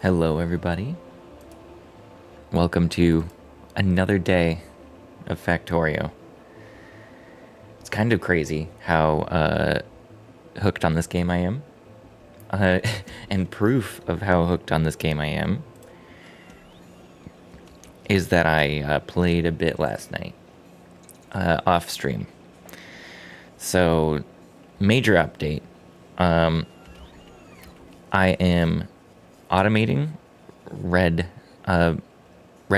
Hello, everybody. Welcome to another day of Factorio. It's kind of crazy how hooked on this game I am. And proof of how hooked on this game I am is that I played a bit last night off stream. So, major update. I am automating red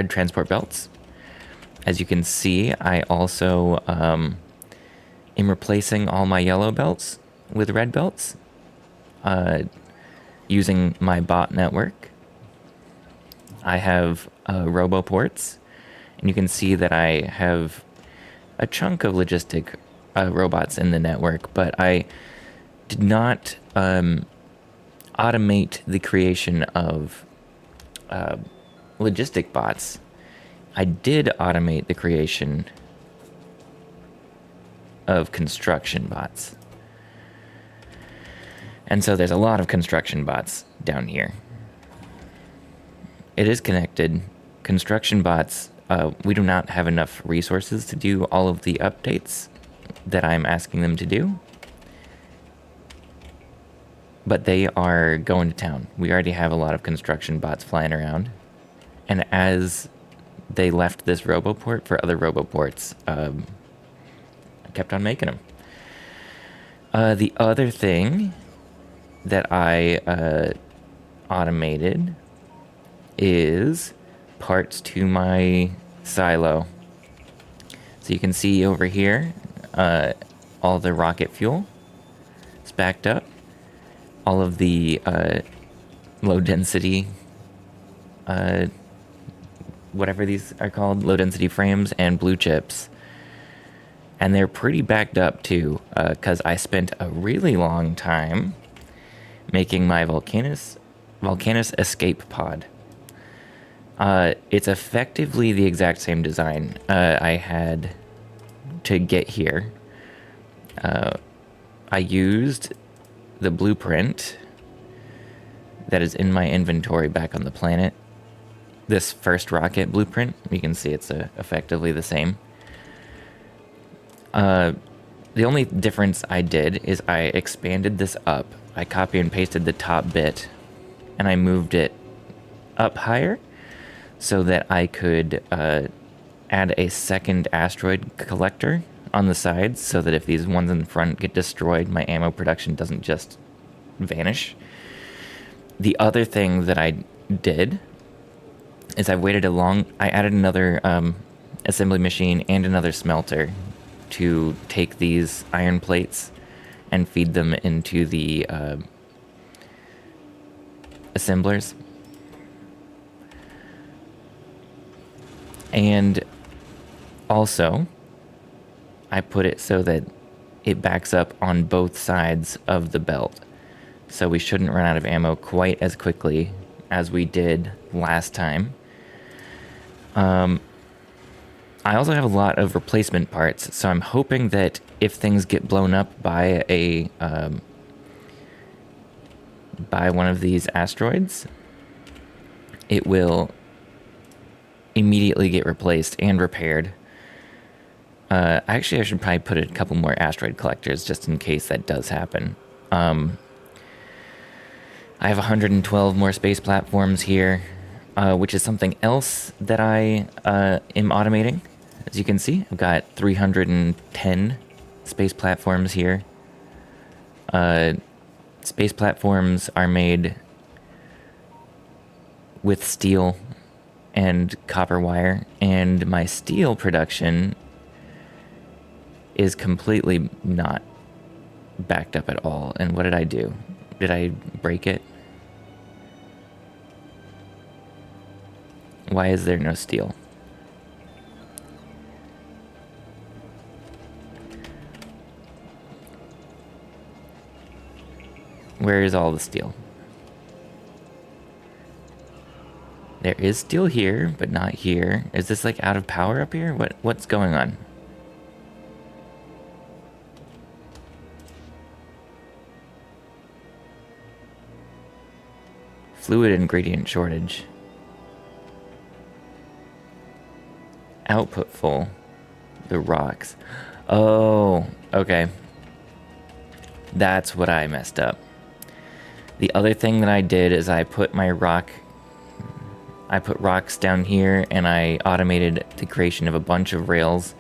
transport belts. As you can see, I also am replacing all my yellow belts with red belts using my bot network. I have roboports, and you can see that I have a chunk of logistic robots in the network, but I did not automate the creation of logistic bots. I did automate the creation of construction bots. And so there's a lot of construction bots down here. It is connected. Construction bots, we do not have enough resources to do all of the updates that I'm asking them to do. But they are going to town. We already have a lot of construction bots flying around. And as they left this roboport for other roboports, I kept on making them. The other thing that I automated is parts to my silo. So you can see over here, all the rocket fuel is backed up. All of the low density, whatever these are called, low density frames and blue chips. And they're pretty backed up too, because I spent a really long time making my Volcanus escape pod. It's effectively the exact same design I had to get here. I used the blueprint that is in my inventory back on the planet. This first rocket blueprint, you can see it's effectively the same. The only difference I did is I expanded this up. I copy and pasted the top bit and I moved it up higher so that I could add a second asteroid collector on the sides so that if these ones in front get destroyed, my ammo production doesn't just vanish. The other thing that I did is I added another assembly machine and another smelter to take these iron plates and feed them into the assemblers. And also, I put it so that it backs up on both sides of the belt. So we shouldn't run out of ammo quite as quickly as we did last time. I also have a lot of replacement parts, so I'm hoping that if things get blown up by one of these asteroids, it will immediately get replaced and repaired. Actually, I should probably put a couple more asteroid collectors just in case that does happen. I have 112 more space platforms here, which is something else that I am automating. As you can see, I've got 310 space platforms here. Space platforms are made with steel and copper wire, and my steel production is completely not backed up at all. And what did I do? Did I break it? Why is there no steel? Where is all the steel? There is steel here, but not here. Is this like out of power up here? What's going on? Fluid ingredient shortage. Output full. The rocks. Oh, okay. That's what I messed up. The other thing that I did is I put rocks down here, and I automated the creation of a bunch of rails.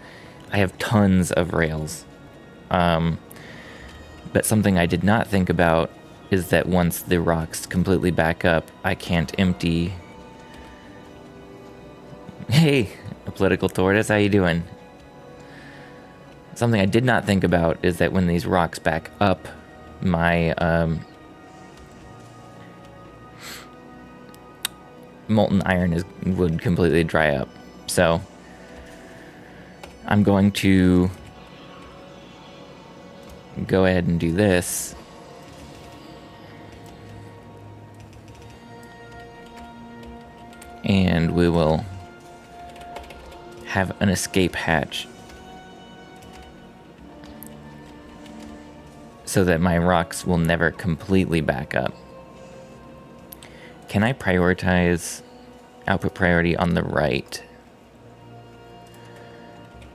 I have tons of rails. But something I did not think about is that once the rocks completely back up, I can't empty... Hey, a political tortoise, how you doing? Something I did not think about is that when these rocks back up, my molten iron would completely dry up. So I'm going to go ahead and do this. And we will have an escape hatch so that my rocks will never completely back up. Can I prioritize output priority on the right?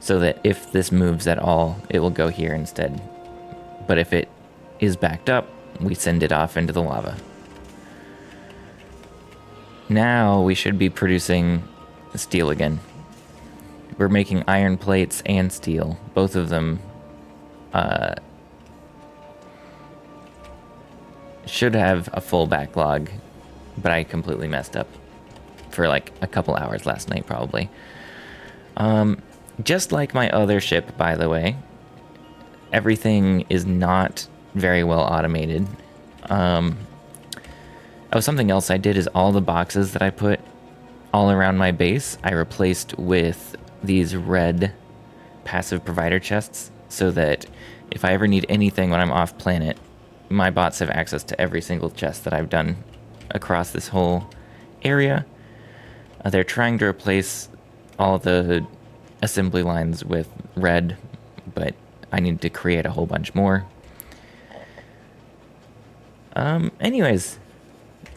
So that if this moves at all, it will go here instead. But if it is backed up, we send it off into the lava. Now we should be producing steel again. We're making iron plates and steel. Both of them should have a full backlog, but I completely messed up for like a couple hours last night probably. Just like my other ship, by the way, everything is not very well automated. Oh, something else I did is all the boxes that I put all around my base, I replaced with these red passive provider chests so that if I ever need anything when I'm off planet, my bots have access to every single chest that I've done across this whole area. They're trying to replace all the assembly lines with red, but I need to create a whole bunch more. Anyways,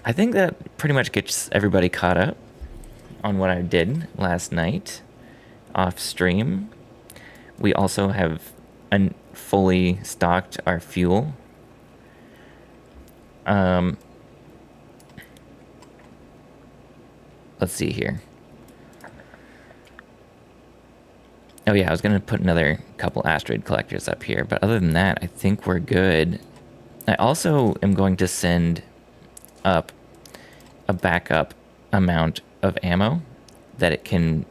I think that pretty much gets everybody caught up on what I did last night off stream. We also have fully stocked our fuel. Let's see here. Oh yeah, I was gonna put another couple asteroid collectors up here, but other than that, I think we're good. I also am going to send up a backup amount of ammo that it can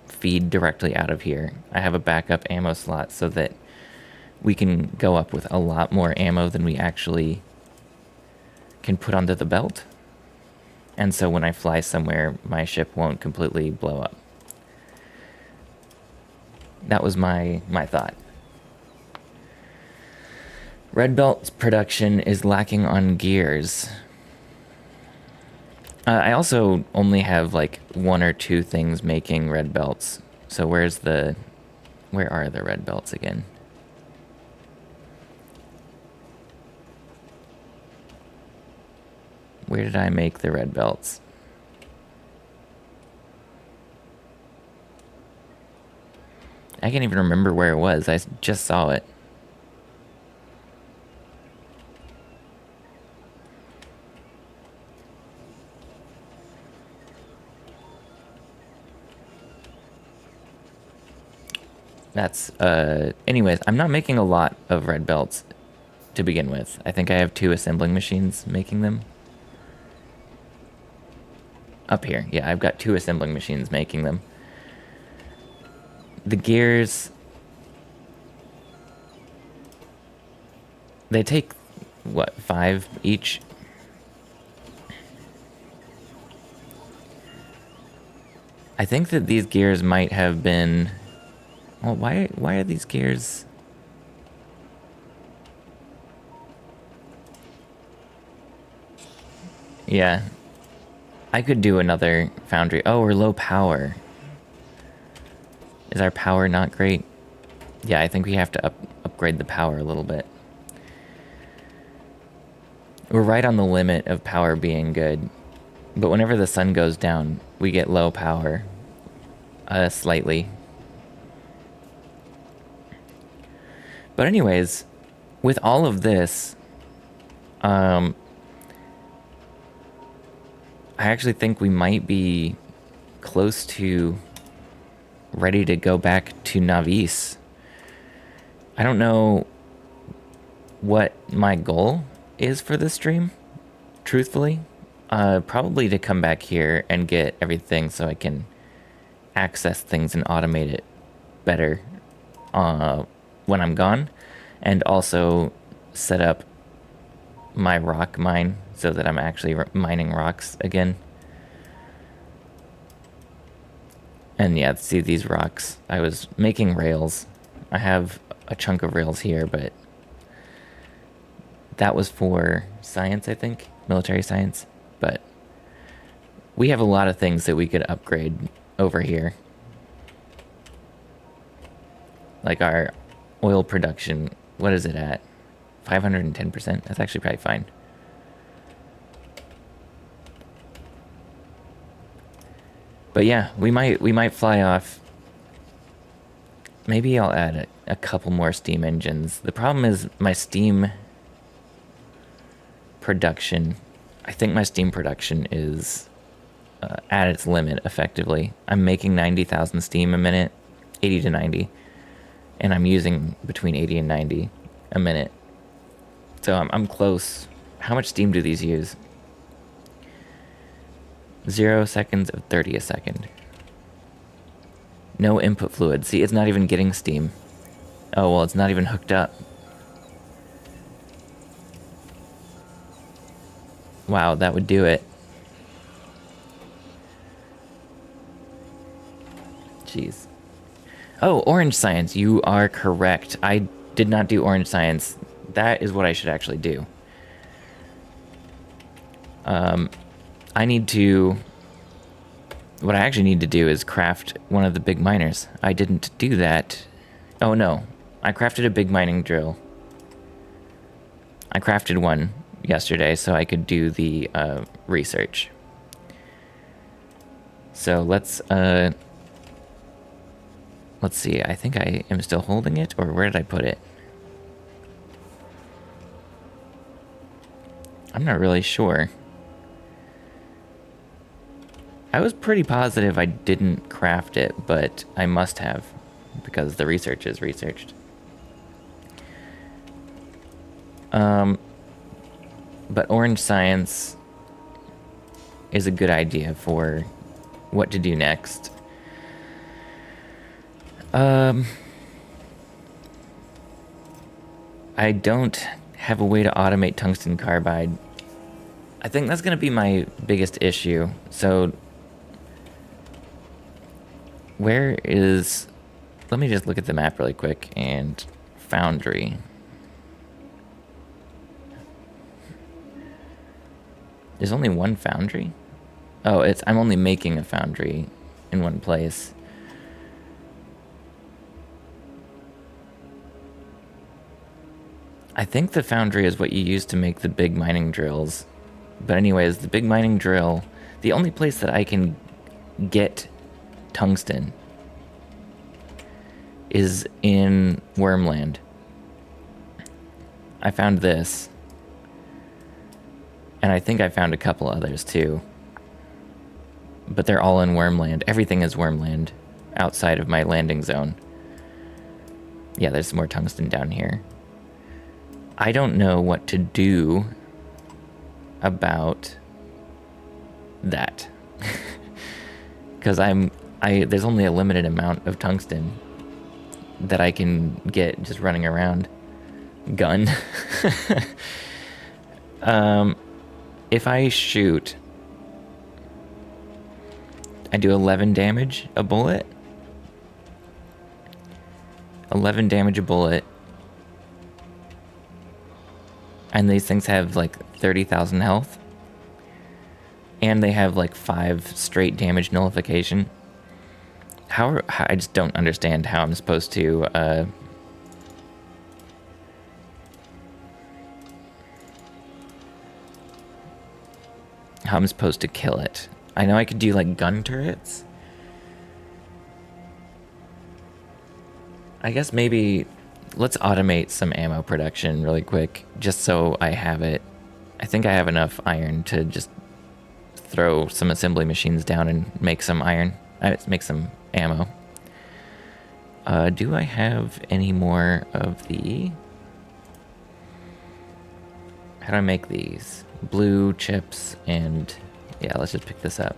feed directly out of here. I have a backup ammo slot so that we can go up with a lot more ammo than we actually can put onto the belt. And so when I fly somewhere, my ship won't completely blow up. That was my thought. Red Belt's production is lacking on gears. I also only have like 1 or 2 things making red belts. So where are the red belts again? Where did I make the red belts? I can't even remember where it was. I just saw it. That's, anyways, I'm not making a lot of red belts to begin with. I think I have 2 assembling machines making them. Up here, yeah, I've got 2 assembling machines making them. The gears, they take, what, 5 each? I think that these gears might have been... Well, why are these gears... Yeah. I could do another foundry. Oh, we're low power. Is our power not great? Yeah, I think we have to upgrade the power a little bit. We're right on the limit of power being good. But whenever the sun goes down, we get low power. Slightly. But anyways, with all of this, I actually think we might be close to ready to go back to Navis. I don't know what my goal is for this stream, truthfully. Probably to come back here and get everything so I can access things and automate it better when I'm gone, and also set up my rock mine so that I'm actually mining rocks again. And yeah, see these rocks. I was making rails. I have a chunk of rails here, but that was for science, I think, military science. But we have a lot of things that we could upgrade over here. Like our oil production, what is it at? 510%? That's actually probably fine. But yeah, we might fly off. Maybe I'll add a couple more steam engines. The problem is my steam production. I think my steam production is at its limit, effectively. I'm making 90,000 steam a minute, 80 to 90. And I'm using between 80 and 90 a minute. So I'm close. How much steam do these use? 0 seconds of 30 a second. No input fluid. See, it's not even getting steam. Oh, well, it's not even hooked up. Wow, that would do it. Jeez. Oh, orange science. You are correct. I did not do orange science. That is what I should actually do. I need to... What I actually need to do is craft one of the big miners. I didn't do that. Oh, no. I crafted a big mining drill. I crafted one yesterday so I could do the research. So let's see. I think I am still holding it, or where did I put it? I'm not really sure. I was pretty positive I didn't craft it, but I must have, because the research is researched. But orange science is a good idea for what to do next. I don't have a way to automate tungsten carbide. I think that's going to be my biggest issue. So where is... Let me just look at the map really quick. And foundry. There's only one foundry? Oh, I'm only making a foundry in one place. I think the foundry is what you use to make the big mining drills. But anyways, the big mining drill, the only place that I can get tungsten is in Wormland. I found this. And I think I found a couple others too. But they're all in Wormland. Everything is Wormland outside of my landing zone. Yeah, there's more tungsten down here. I don't know what to do about that. Because there's only a limited amount of tungsten that I can get just running around. Gun. If I shoot, I do 11 damage a bullet. 11 damage a bullet. And these things have like 30,000 health. And they have like 5 straight damage nullification. How I just don't understand how I'm supposed to kill it. I know I could do like gun turrets. I guess maybe let's automate some ammo production really quick, just so I have it. I think I have enough iron to just throw some assembly machines down and make some iron. Make some ammo. Do I have any more of the... How do I make these? Blue chips and... Yeah, let's just pick this up.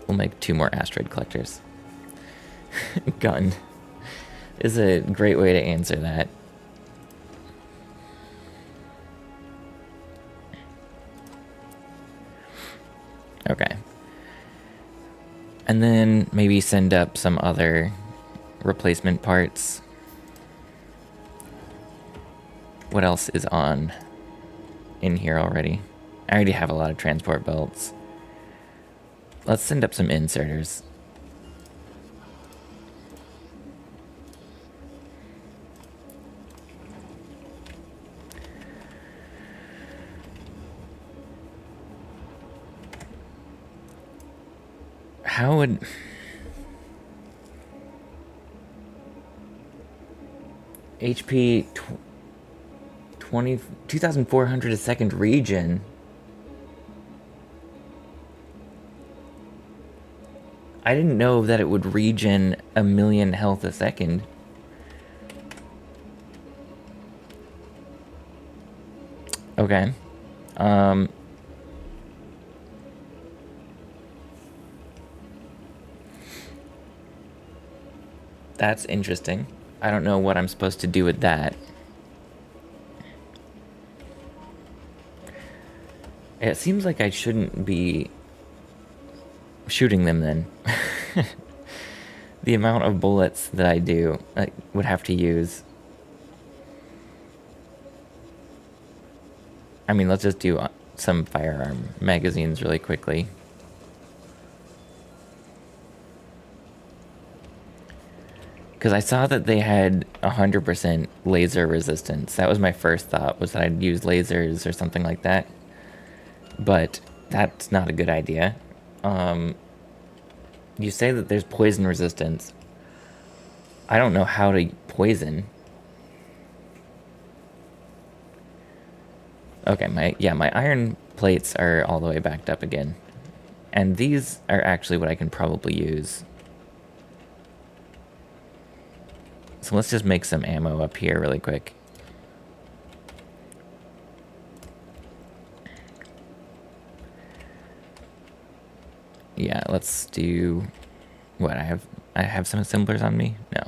We'll make 2 more asteroid collectors. Gun is a great way to answer that. Okay. And then maybe send up some other replacement parts. What else is on in here already? I already have a lot of transport belts. Let's send up some inserters. How would... HP 2,400 a second regen. I didn't know that it would regen 1,000,000 health a second. Okay. That's interesting. I don't know what I'm supposed to do with that. It seems like I shouldn't be shooting them then. The amount of bullets that I would have to use. I mean, let's just do some firearm magazines really quickly. Because I saw that they had 100% laser resistance. That was my first thought, was that I'd use lasers or something like that. But that's not a good idea. You say that there's poison resistance. I don't know how to poison. Okay, my iron plates are all the way backed up again. And these are actually what I can probably use. So let's just make some ammo up here really quick. Yeah, let's do... What, I have some assemblers on me? No.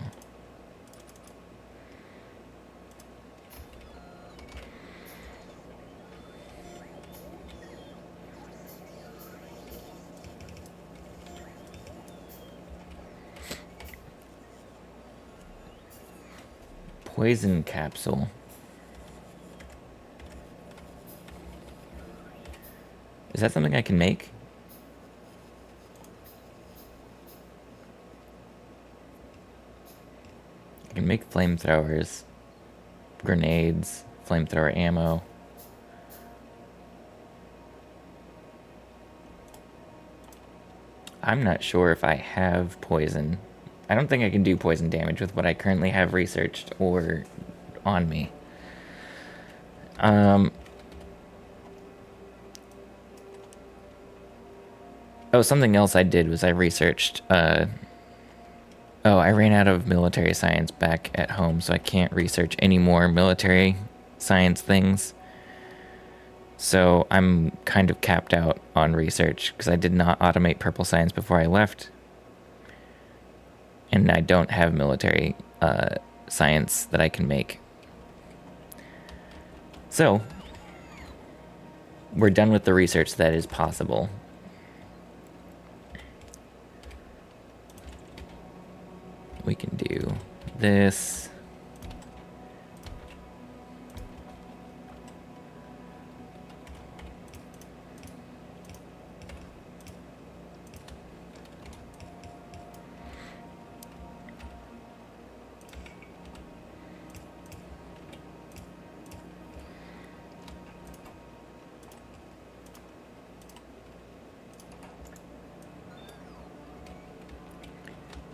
Poison capsule. Is that something I can make? I can make flamethrowers, grenades, flamethrower ammo. I'm not sure if I have poison. I don't think I can do poison damage with what I currently have researched or on me. Oh, something else I did was I researched Oh, I ran out of military science back at home, so I can't research any more military science things. So I'm kind of capped out on research because I did not automate purple science before I left. And I don't have military science that I can make. So we're done with the research that is possible. We can do this.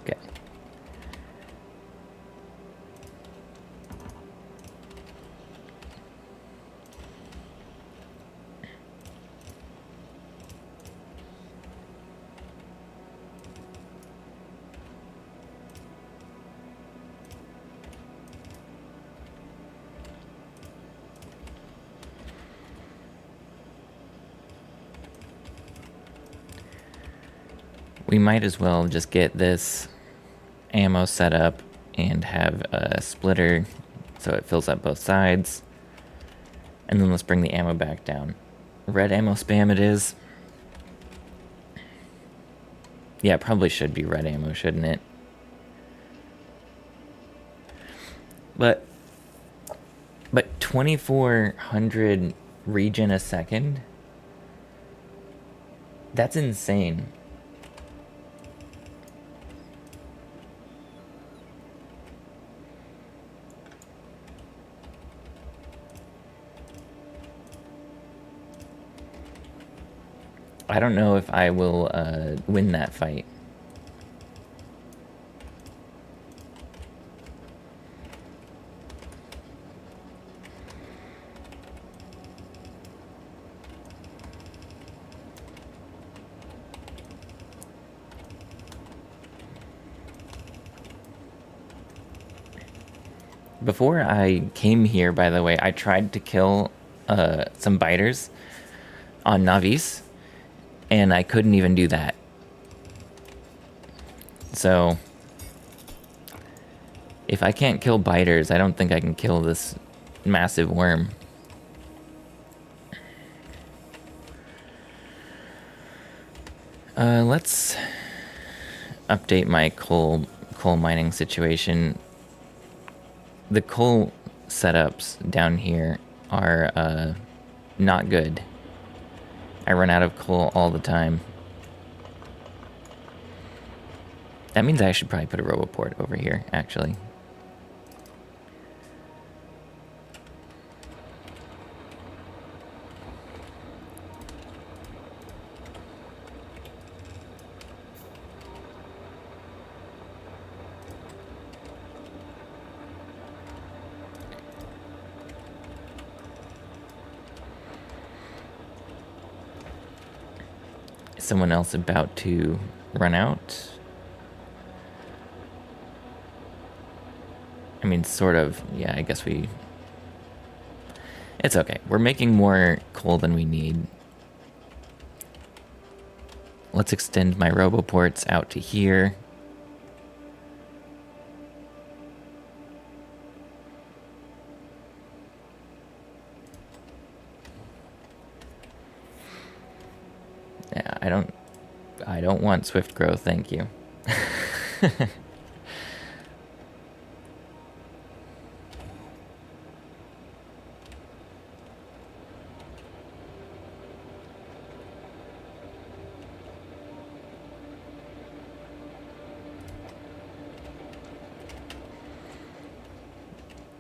Okay. We might as well just get this ammo set up and have a splitter so it fills up both sides. And then let's bring the ammo back down. Red ammo spam it is. Yeah, it probably should be red ammo, shouldn't it? But 2400 regen a second? That's insane. I don't know if I will win that fight. Before I came here, by the way, I tried to kill some biters on Navis, and I couldn't even do that. So, if I can't kill biters, I don't think I can kill this massive worm. Let's update my coal mining situation. The coal setups down here are not good. I run out of coal all the time. That means I should probably put a roboport over here, actually. Is someone else about to run out? I mean, sort of. Yeah, I guess we... It's okay. We're making more coal than we need. Let's extend my roboports out to here. Yeah, I don't want swift growth, thank you.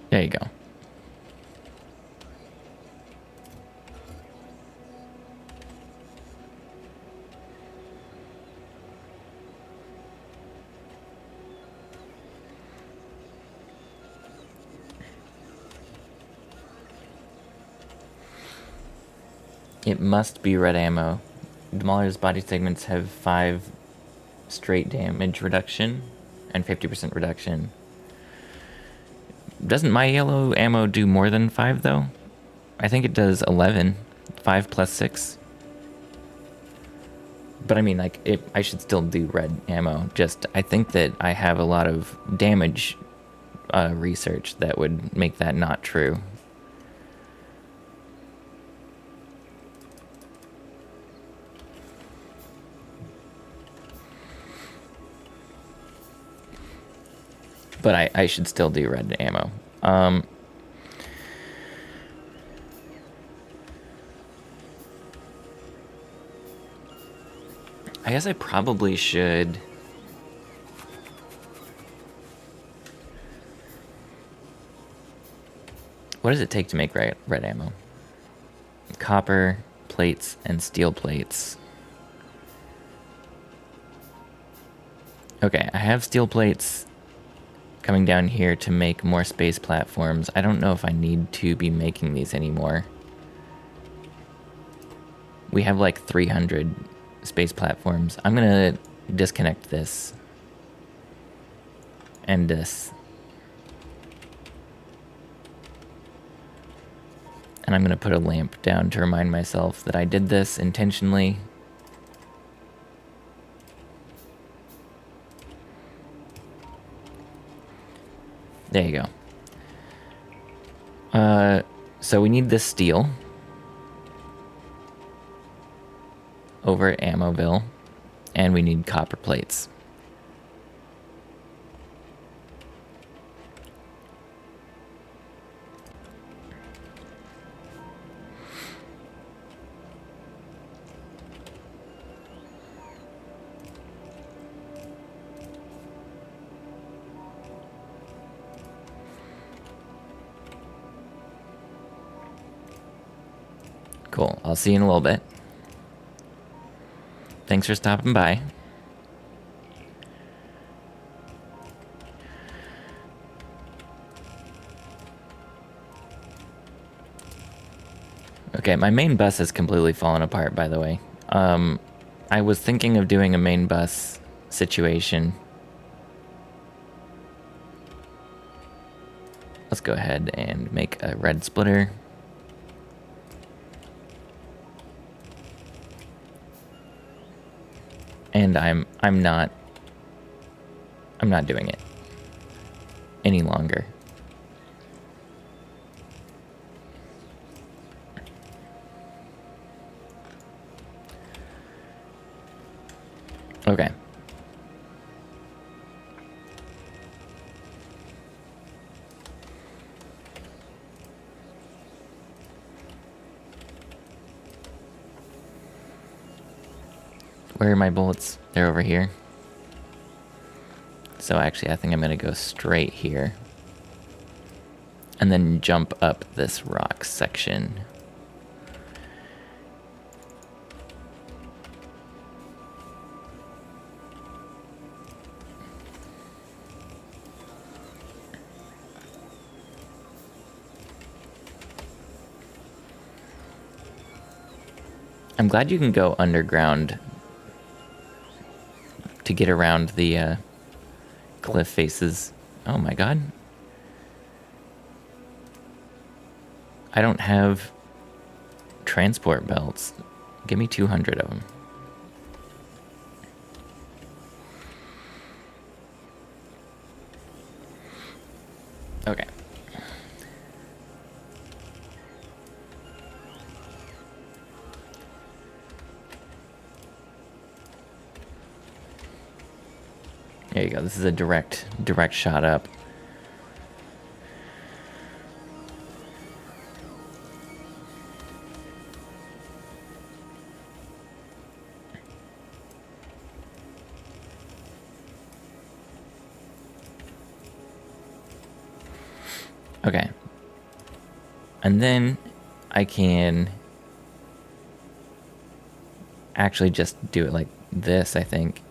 There you go. It must be red ammo. Demoler's body segments have 5 straight damage reduction. and 50% reduction. Doesn't my yellow ammo do more than 5 though? I think it does 11. 5 plus 6. But I mean, like, I should still do red ammo. Just, I think that I have a lot of damage research that would make that not true. But I should still do red ammo. I guess I probably should... What does it take to make red ammo? Copper plates and steel plates. Okay, I have steel plates coming down here to make more space platforms. I don't know if I need to be making these anymore. We have like 300 space platforms. I'm gonna disconnect this and this. And I'm gonna put a lamp down to remind myself that I did this intentionally. There you go. So we need this steel over at Ammoville, and we need copper plates. Cool. I'll see you in a little bit. Thanks for stopping by. Okay, my main bus has completely fallen apart, by the way. I was thinking of doing a main bus situation. Let's go ahead and make a red splitter. And I'm not doing it any longer. Okay. Where are my bullets? They're over here. So actually, I think I'm gonna go straight here. And then jump up this rock section. I'm glad you can go underground to get around the cliff faces. Oh my god. I don't have transport belts. Give me 200 of them. Okay. There you go. This is a direct shot up. Okay. And then I can actually just do it like this, I think.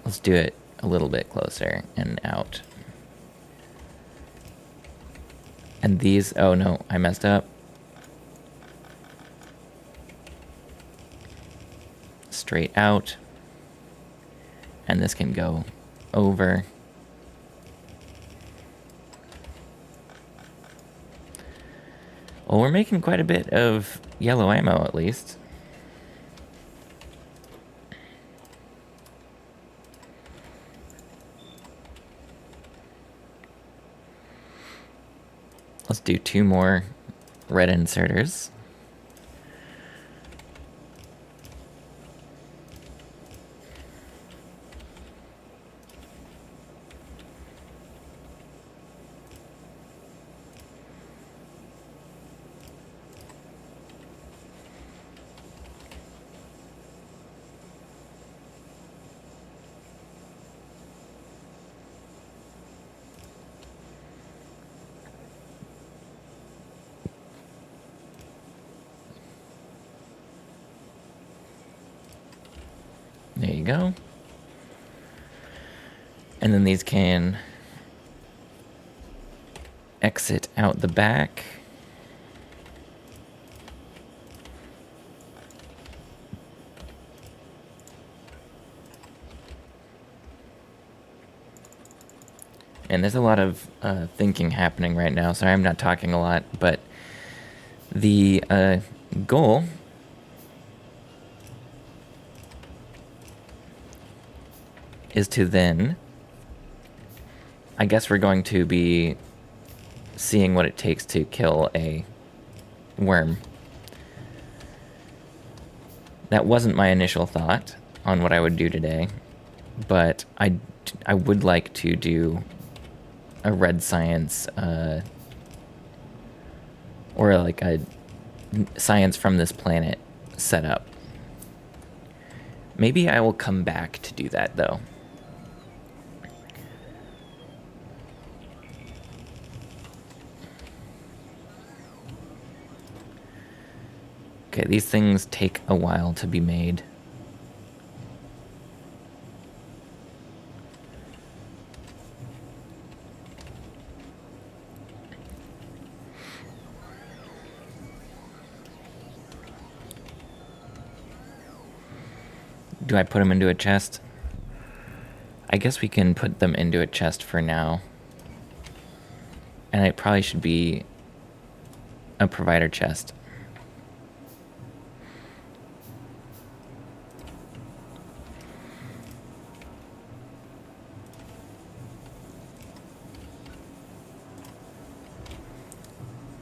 Let's do it a little bit closer and out. And these, oh no, I messed up. Straight out. And this can go over. Well, we're making quite a bit of yellow ammo, at least. Let's do 2 more red inserters. There you go. And then these can exit out the back. And there's a lot of thinking happening right now. Sorry, I'm not talking a lot, but the goal is to then, I guess we're going to be seeing what it takes to kill a worm. That wasn't my initial thought on what I would do today, but I would like to do a red science, or like a science from this planet setup. Maybe I will come back to do that, though. Okay, these things take a while to be made. Do I put them into a chest? I guess we can put them into a chest for now. And it probably should be a provider chest.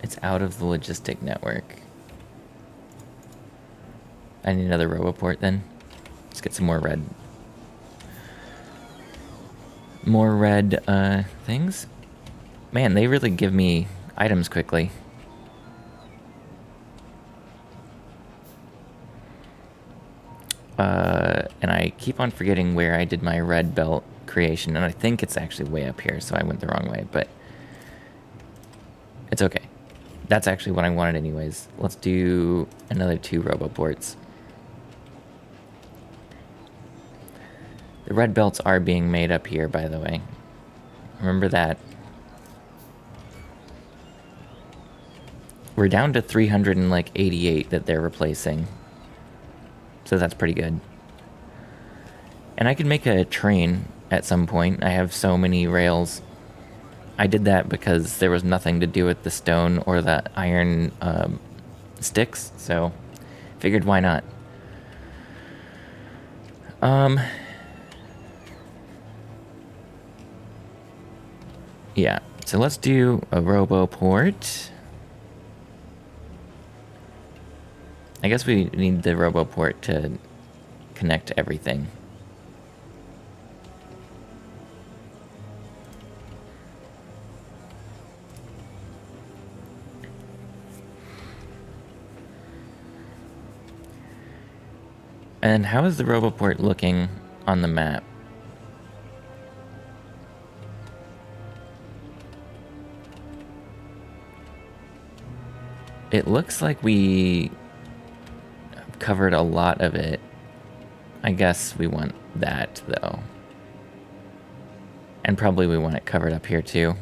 It's out of the logistic network. I need another roboport then. Let's get some more red. More red things. Man, they really give me items quickly. And I keep on forgetting where I did my red belt creation, and I think it's actually way up here, so I went the wrong way, but it's okay. That's actually what I wanted anyways. Let's do another 2 roboports. The red belts are being made up here, by the way. Remember that. We're down to 388 that they're replacing. So that's pretty good. And I could make a train at some point. I have so many rails. I did that because there was nothing to do with the stone or the iron sticks, so figured why not. Yeah, so let's do a roboport. I guess we need the roboport to connect everything. And how is the roboport looking on the map? It looks like we covered a lot of it. I guess we want that, though. And probably we want it covered up here, too.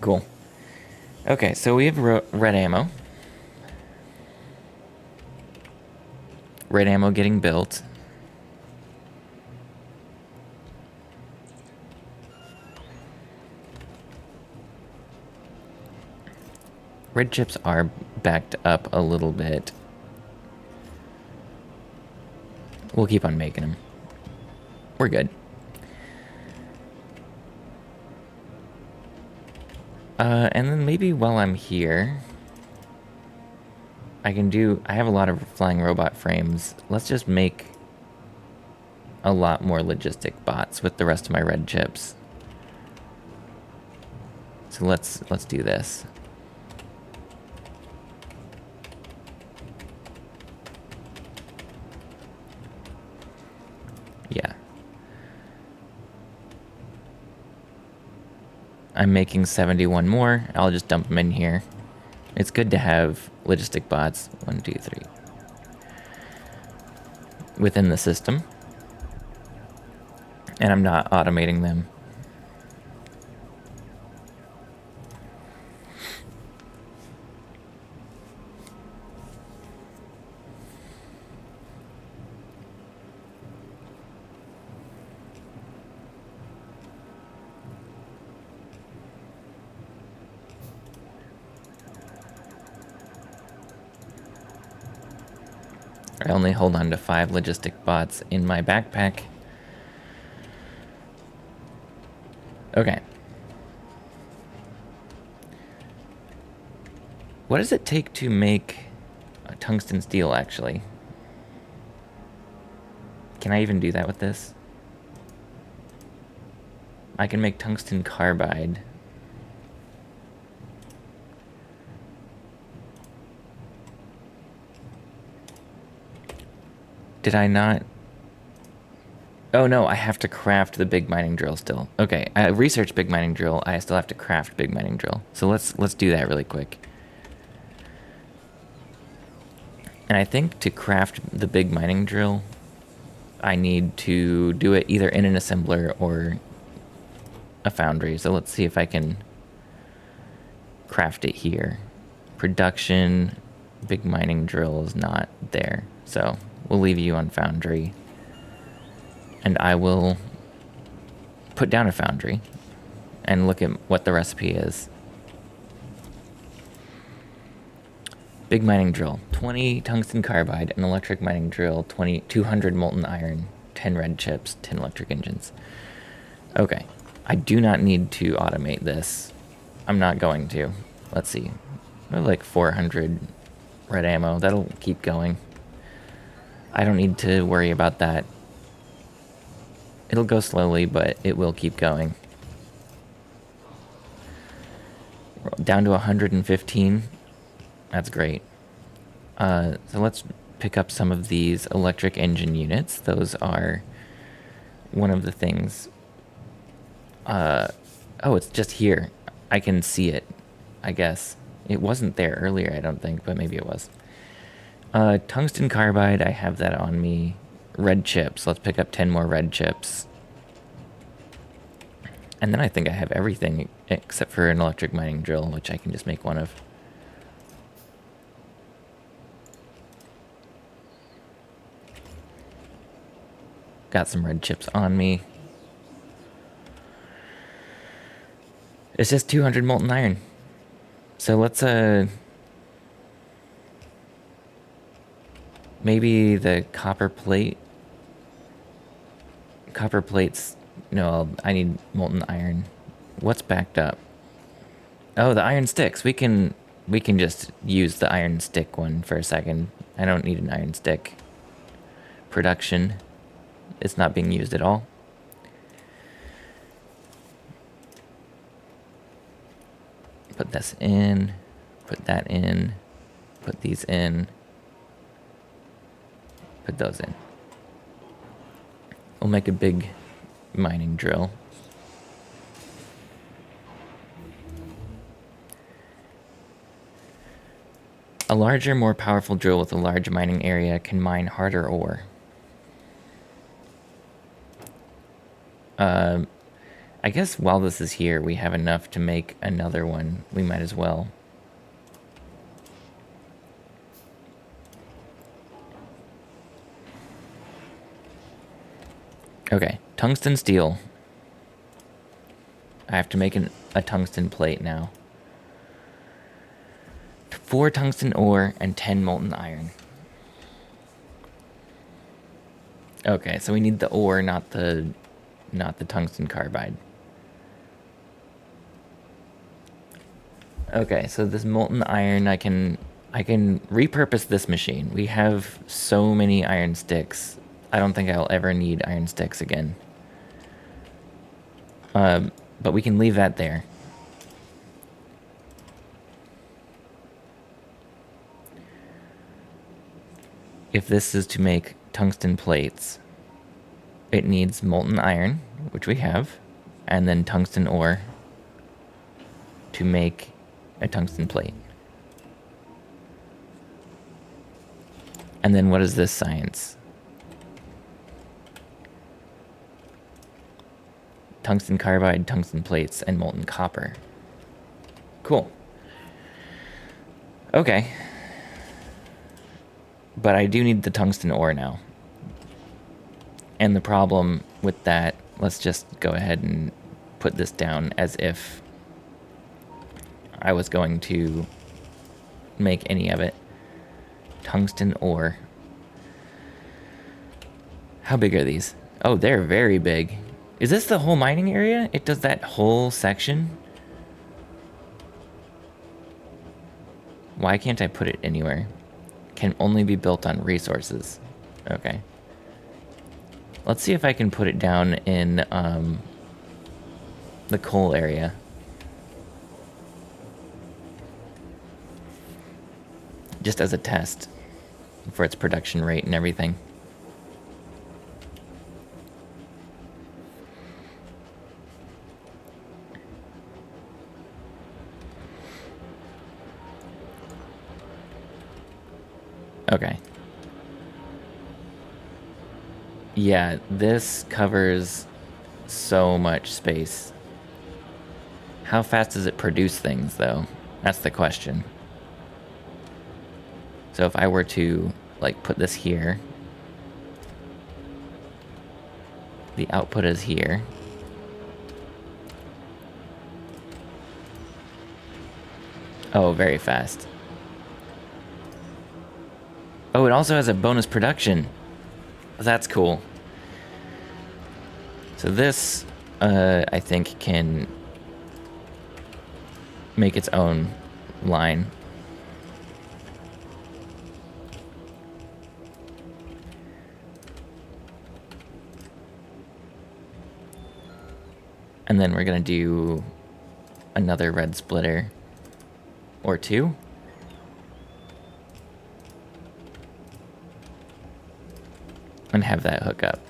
Cool. Okay, so we have red ammo. Red ammo getting built. Red chips are backed up a little bit. We'll keep on making them. We're good. And then maybe while I'm here, I have a lot of flying robot frames. Let's just make a lot more logistic bots with the rest of my red chips. So let's do this. Yeah. I'm making 71 more. I'll just dump them in here. It's good to have logistic bots, 1, 2, 3, within the system. And I'm not automating them. I only hold on to 5 logistic bots in my backpack. Okay. What does it take to make a tungsten steel, actually? Can I even do that with this? I can make tungsten carbide. Did I not? Oh no, I have to craft the big mining drill still. Okay, I researched big mining drill. I still have to craft big mining drill. So let's do that really quick. And I think to craft the big mining drill, I need to do it either in an assembler or a foundry. So let's see if I can craft it here. Production, big mining drill is not there. So we'll leave you on foundry. And I will put down a foundry and look at what the recipe is. Big mining drill, 20 tungsten carbide, an electric mining drill, 200 molten iron, 10 red chips, 10 electric engines. Okay, I do not need to automate this. I'm not going to. Let's see. I have like 400 red ammo. That'll keep going. I don't need to worry about that. It'll go slowly, but it will keep going. Down to 115. That's great. So let's pick up some of these electric engine units. Those are one of the things. Oh, it's just here. I can see it, I guess. It wasn't there earlier, I don't think, but maybe it was. Tungsten carbide, I have that on me. Red chips. Let's pick up 10 more red chips. And then I think I have everything except for an electric mining drill, which I can just make one of. Got some red chips on me. It's just 200 molten iron. So let's, maybe the copper plate. Copper plates. No, I need molten iron. What's backed up? Oh, the iron sticks. We can just use the iron stick one for a second. I don't need an iron stick. Production. It's not being used at all. Put this in. Put that in. Put these in. Put those in. We'll make a big mining drill. A larger, more powerful drill with a large mining area can mine harder ore. I guess while this is here, we have enough to make another one. We might as well. Okay, tungsten steel. I have to make a tungsten plate now. 4 tungsten ore and 10 molten iron. Okay, so we need the ore, not the tungsten carbide. Okay, so this molten iron, I can repurpose this machine. We have so many iron sticks. I don't think I'll ever need iron sticks again. But we can leave that there. If this is to make tungsten plates, it needs molten iron, which we have, and then tungsten ore to make a tungsten plate. And then what is this science? Tungsten carbide, tungsten plates, and molten copper. Cool. Okay. But I do need the tungsten ore now. And the problem with that, let's just go ahead and put this down as if I was going to make any of it. Tungsten ore. How big are these? Oh, they're very big. Is this the whole mining area? It does that whole section? Why can't I put it anywhere? Can only be built on resources. Okay. Let's see if I can put it down in the coal area. Just as a test for its production rate and everything. Okay. Yeah, this covers so much space. How fast does it produce things, though? That's the question. So if I were to, like, put this here, the output is here. Oh, very fast. Oh, it also has a bonus production. That's cool. So this, I think, can make its own line. And then we're gonna do another red splitter or 2. And have that hook up.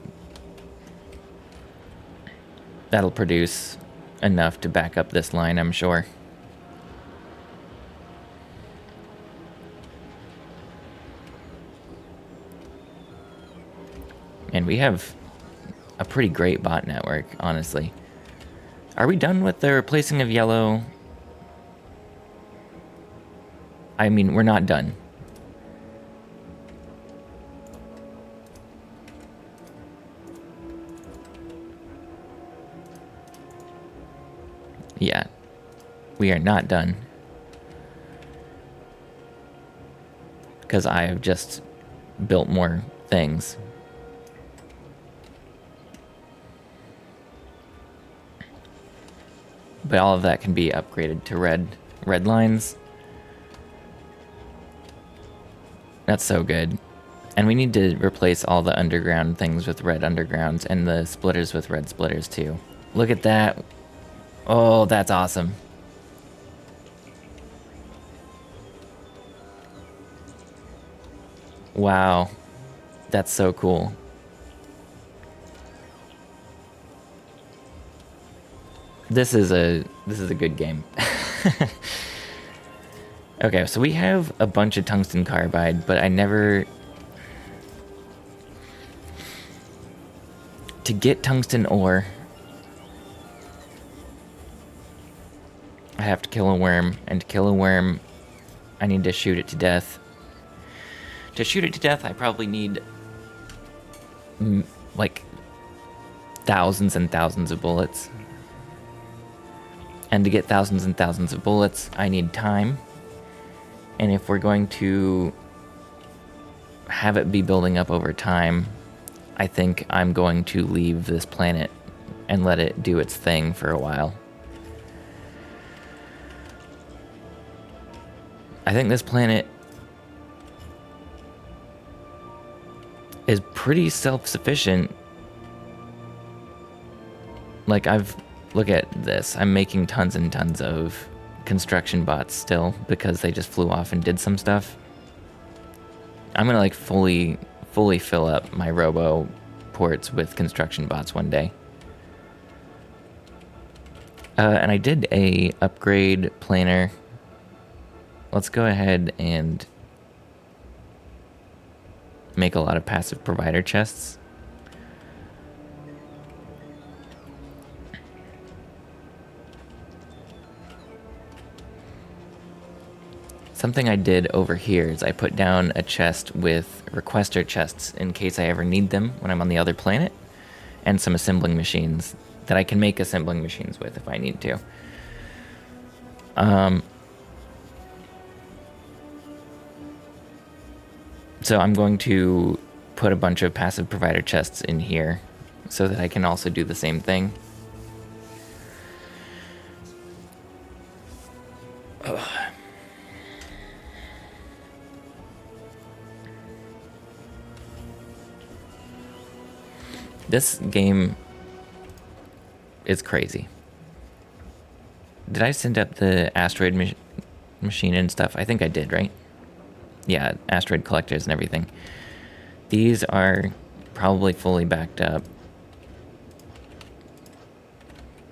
That'll produce enough to back up this line, I'm sure. And we have a pretty great bot network, honestly. Are we done with the replacing of yellow? I mean, we're not done. Yeah, we are not done. Because I have just built more things. But all of that can be upgraded to red lines. That's so good. And we need to replace all the underground things with red undergrounds and the splitters with red splitters too. Look at that. Oh, that's awesome. Wow. That's so cool. This is a good game. Okay, so we have a bunch of tungsten carbide, but I never... To get tungsten ore, I have to kill a worm, and to kill a worm, I need to shoot it to death. To shoot it to death, I probably need, like, thousands and thousands of bullets. And to get thousands and thousands of bullets, I need time. And if we're going to have it be building up over time, I think I'm going to leave this planet and let it do its thing for a while. I think this planet is pretty self-sufficient. Like, look at this. I'm making tons and tons of construction bots still because they just flew off and did some stuff. I'm gonna like fully fill up my robo ports with construction bots one day. And I did a upgrade planner. Let's go ahead and make a lot of passive provider chests. Something I did over here is I put down a chest with requester chests in case I ever need them when I'm on the other planet, and some assembling machines that I can make assembling machines with if I need to. So I'm going to put a bunch of passive provider chests in here so that I can also do the same thing. Ugh. This game is crazy. Did I send up the asteroid machine and stuff? I think I did, right? Yeah, asteroid collectors and everything. These are probably fully backed up.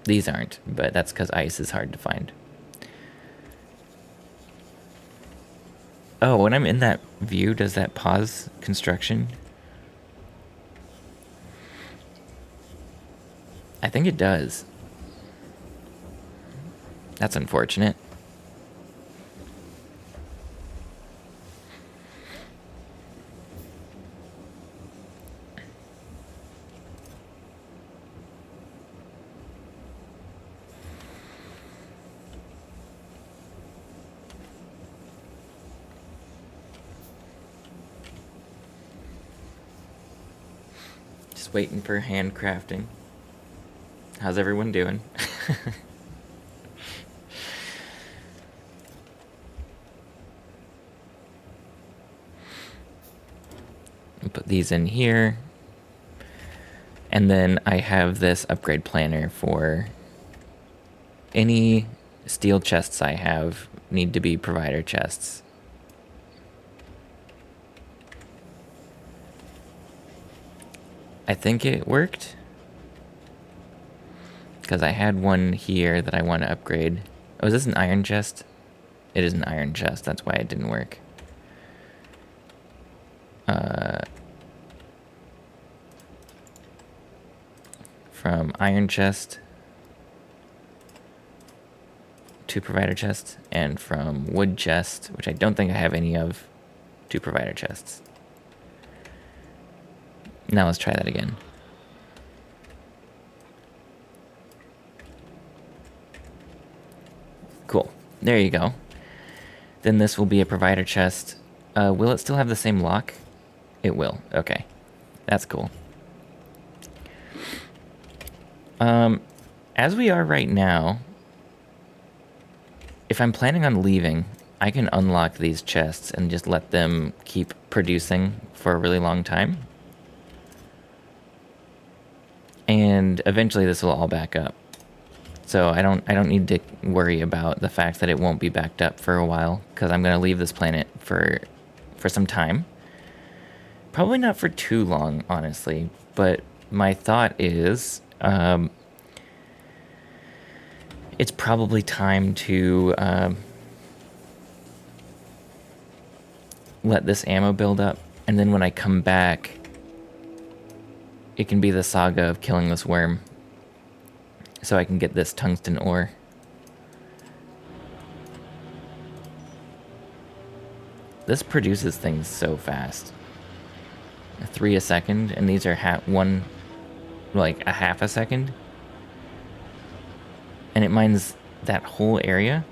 These aren't, but that's because ice is hard to find. Oh, when I'm in that view, does that pause construction? I think it does. That's unfortunate. Just waiting for handcrafting. How's everyone doing? Put these in here. And then I have this upgrade planner for any steel chests I have need to be provider chests. I think it worked. Because I had one here that I want to upgrade. Oh, is this an iron chest? It is an iron chest. That's why it didn't work. From iron chest to provider chest, and from wood chest, which I don't think I have any of, to provider chests. Now let's try that again. Cool. There you go. Then this will be a provider chest. Will it still have the same lock? It will. Okay. That's cool. As we are right now, if I'm planning on leaving, I can unlock these chests and just let them keep producing for a really long time. And eventually this will all back up. So I don't need to worry about the fact that it won't be backed up for a while, because I'm going to leave this planet for some time. Probably not for too long, honestly, but my thought is it's probably time to let this ammo build up, and then when I come back, it can be the saga of killing this worm, so I can get this tungsten ore. This produces things so fast. 3 a second, and these are like a half a second. And it mines that whole area.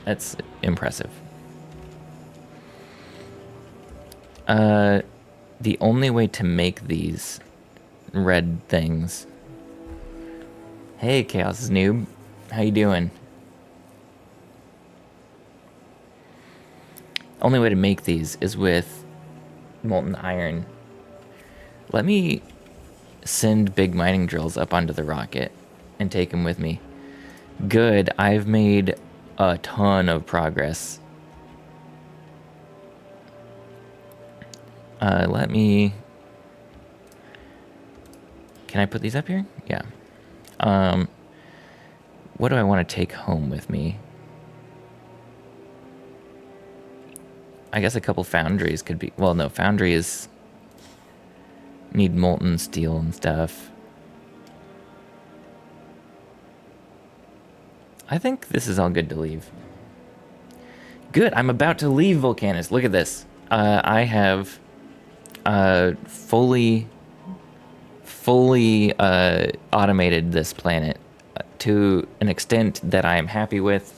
That's impressive. The only way to make these red things... Hey, Chaos Noob. How you doing? Only way to make these is with molten iron. Let me send big mining drills up onto the rocket and take them with me. Good, I've made a ton of progress. Let me... Can I put these up here? Yeah. What do I want to take home with me? I guess a couple foundries could be... Well, no, foundries need molten steel and stuff. I think this is all good to leave. Good, I'm about to leave Volcanus. Look at this. I have fully automated this planet to an extent that I am happy with.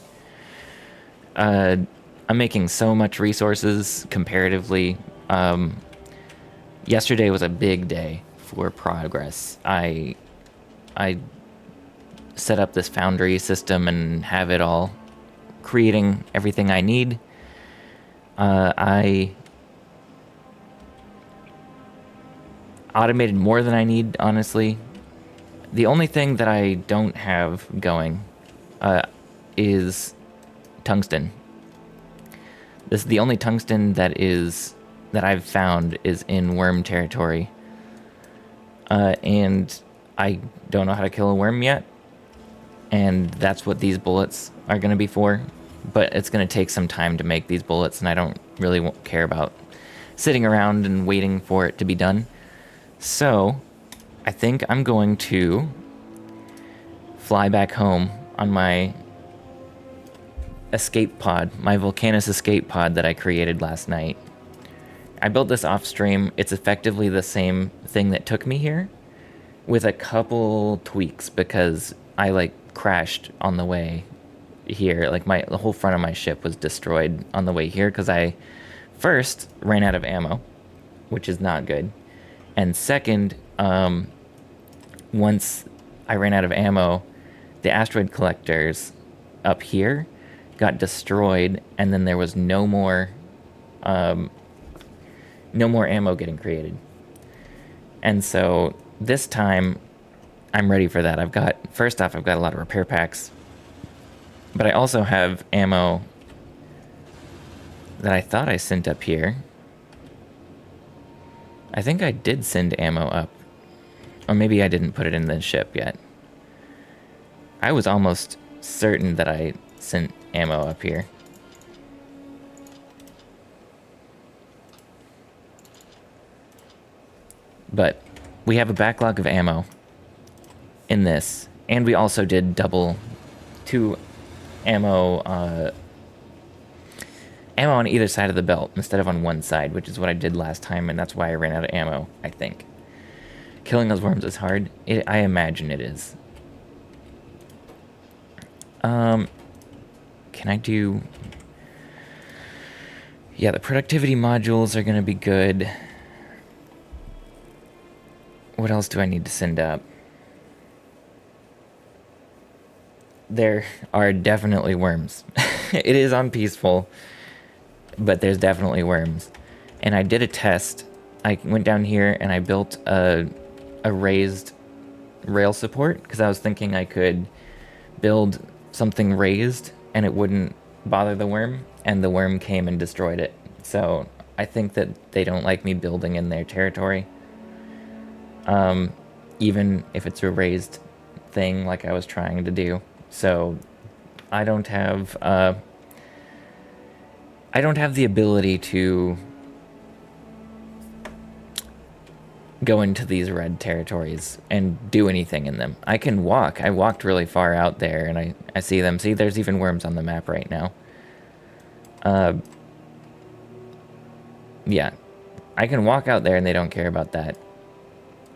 I'm making so much resources comparatively. Yesterday was a big day for progress. I set up this foundry system and have it all creating everything I need. I automated more than I need, honestly. The only thing that I don't have going is tungsten. This is the only tungsten that I've found is in worm territory. And I don't know how to kill a worm yet. And that's what these bullets are going to be for. But it's going to take some time to make these bullets, and I don't really care about sitting around and waiting for it to be done. So, I think I'm going to fly back home on my escape pod, my Volcanus escape pod that I created last night. I built this off stream. It's effectively the same thing that took me here, with a couple tweaks, because I crashed on the way here. The whole front of my ship was destroyed on the way here because I first ran out of ammo, which is not good. And second, once I ran out of ammo, the asteroid collectors up here got destroyed, and then there was no more ammo getting created. And so this time I'm ready for that. First off, I've got a lot of repair packs, but I also have ammo that I thought I sent up here. I think I did send ammo up, or maybe I didn't put it in the ship yet. I was almost certain that I sent ammo up here. But we have a backlog of ammo in this, and we also did two ammo on either side of the belt instead of on one side, which is what I did last time, and that's why I ran out of ammo, I think. Killing those worms is hard. I imagine it is. Can I do... Yeah, the productivity modules are going to be good. What else do I need to send up? There are definitely worms. It is on peaceful, but there's definitely worms. And I did a test. I went down here and I built a raised rail support, because I was thinking I could build something raised and it wouldn't bother the worm, and the worm came and destroyed it. So I think that they don't like me building in their territory. Even if it's a raised thing like I was trying to do. So I don't have the ability to go into these red territories and do anything in them. I can walk. I walked really far out there, and I see them. See, there's even worms on the map right now. Yeah. I can walk out there, and they don't care about that.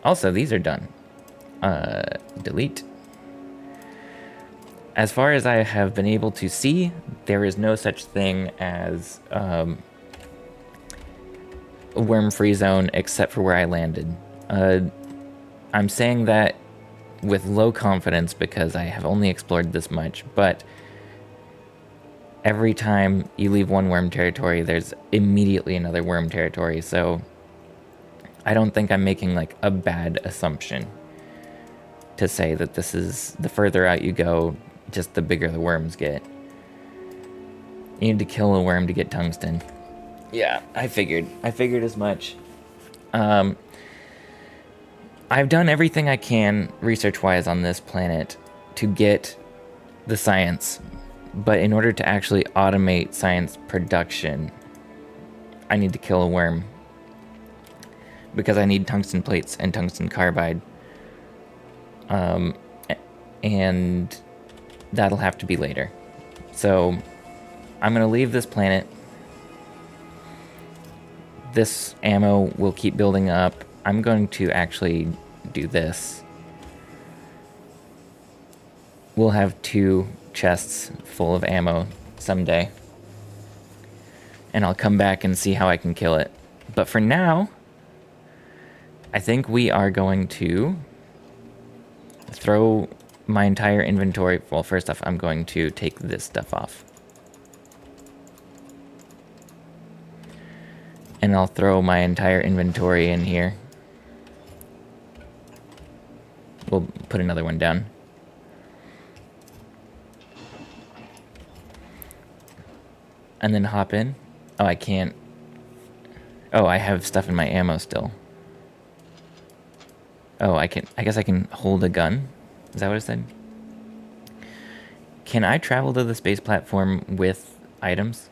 Also, these are done. Delete. As far as I have been able to see, there is no such thing as a worm-free zone except for where I landed. I'm saying that with low confidence because I have only explored this much, but every time you leave one worm territory, there's immediately another worm territory, so I don't think I'm making like a bad assumption to say that this is the further out you go, just the bigger the worms get. You need to kill a worm to get tungsten. Yeah, I figured as much. I've done everything I can research-wise on this planet to get the science, but in order to actually automate science production, I need to kill a worm because I need tungsten plates and tungsten carbide. And that'll have to be later. So I'm gonna leave this planet. This ammo will keep building up. I'm going to actually do this. We'll have 2 chests full of ammo someday. And I'll come back and see how I can kill it. But for now, I think we are going to throw my entire inventory. Well, first off, I'm going to take this stuff off. And I'll throw my entire inventory in here. We'll put another one down. And then hop in. Oh, I can't. Oh, I have stuff in my ammo still. Oh, I guess I can hold a gun. Is that what it said? Can I travel to the space platform with items?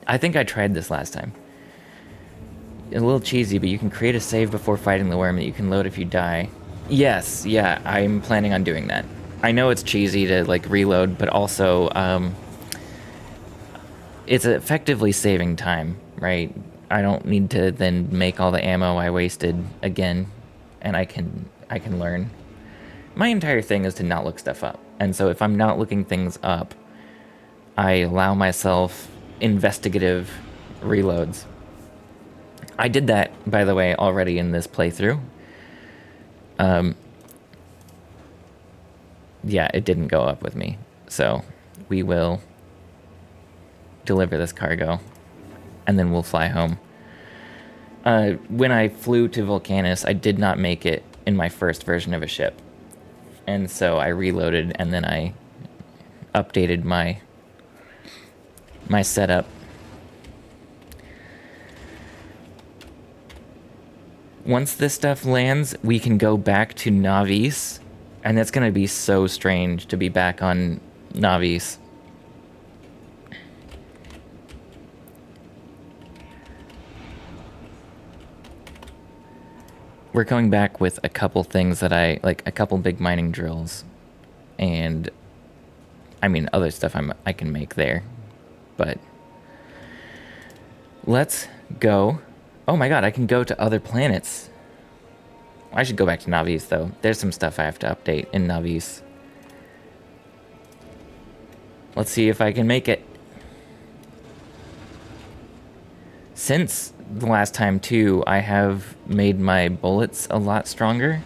I think I tried this last time. A little cheesy, but you can create a save before fighting the worm that you can load if you die. Yes, yeah, I'm planning on doing that. I know it's cheesy to like reload, but also it's effectively saving time, right? I don't need to then make all the ammo I wasted again, and I can learn. My entire thing is to not look stuff up, and so if I'm not looking things up, I allow myself investigative reloads. I did that, by the way, already in this playthrough. Yeah, it didn't go up with me. So we will deliver this cargo, and then we'll fly home. When I flew to Vulcanus, I did not make it in my first version of a ship. And so I reloaded, and then I updated my setup. Once this stuff lands, we can go back to Navis, and it's going to be so strange to be back on Navis. We're going back with a couple things that a couple big mining drills, and I mean other stuff I can make there, but let's go. Oh my god, I can go to other planets. I should go back to Navis, though. There's some stuff I have to update in Navis. Let's see if I can make it. Since the last time, too, I have made my bullets a lot stronger.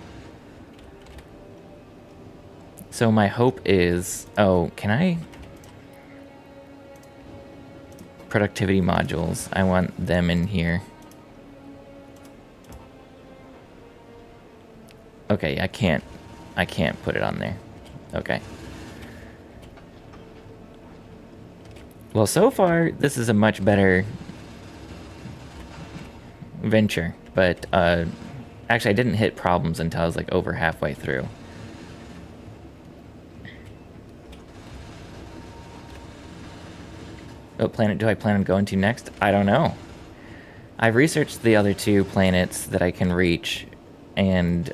So my hope is... Oh, can I... Productivity modules. I want them in here. Okay, I can't put it on there. Okay. Well, so far, this is a much better venture, but actually I didn't hit problems until I was like over halfway through. What planet do I plan on going to next? I don't know. I've researched the other 2 planets that I can reach, and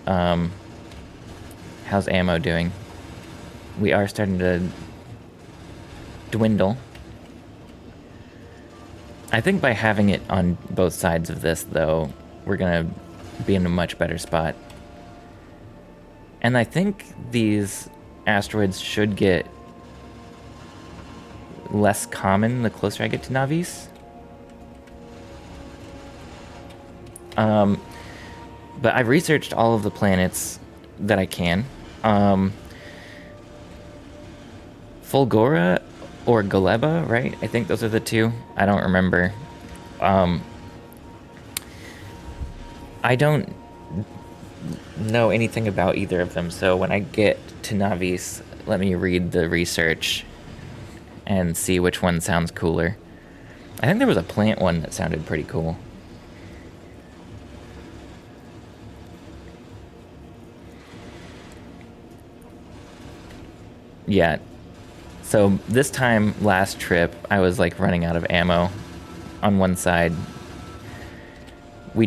how's ammo doing? We are starting to dwindle. I think by having it on both sides of this, though, we're gonna be in a much better spot. And I think these asteroids should get less common the closer I get to Navis. But I've researched all of the planets that I can. Fulgora or Galeba, right? I think those are the two. I don't remember. I don't know anything about either of them, so when I get to Navis, let me read the research and see which one sounds cooler. I think there was a plant one that sounded pretty cool. Yeah. So this time last trip, I was like running out of ammo on one side. We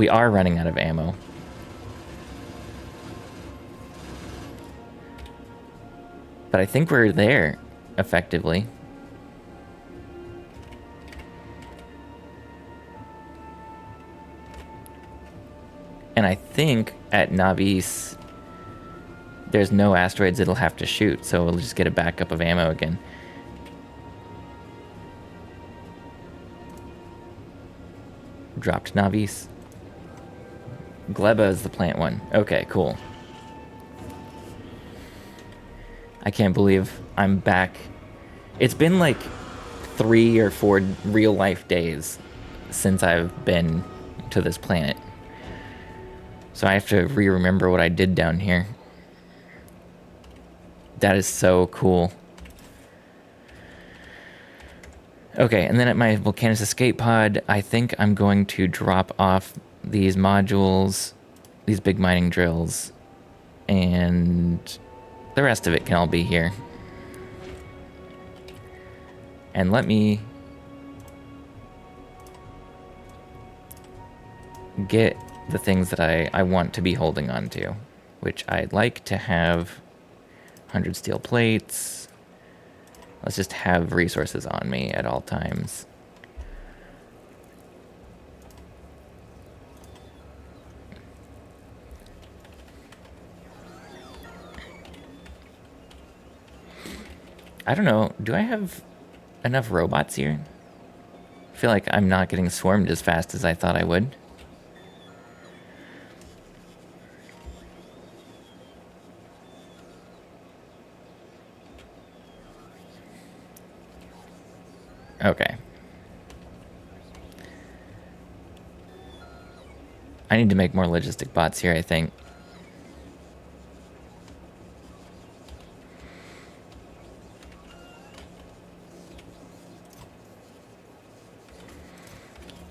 are running out of ammo. But I think we're there, effectively. And I think at Navis, there's no asteroids it'll have to shoot, so we'll just get a backup of ammo again. Dropped Navis. Gleba is the plant one. Okay, cool. I can't believe I'm back. It's been like 3 or 4 real life days since I've been to this planet. So I have to re-remember what I did down here. That is so cool. Okay, and then at my Volcanus escape pod, I think I'm going to drop off these modules, these big mining drills, and the rest of it can all be here. And let me get the things that I want to be holding on to, which I'd like to have 100 steel plates. Let's just have resources on me at all times. I don't know, do I have enough robots here? I feel like I'm not getting swarmed as fast as I thought I would. Okay. I need to make more logistic bots here, I think.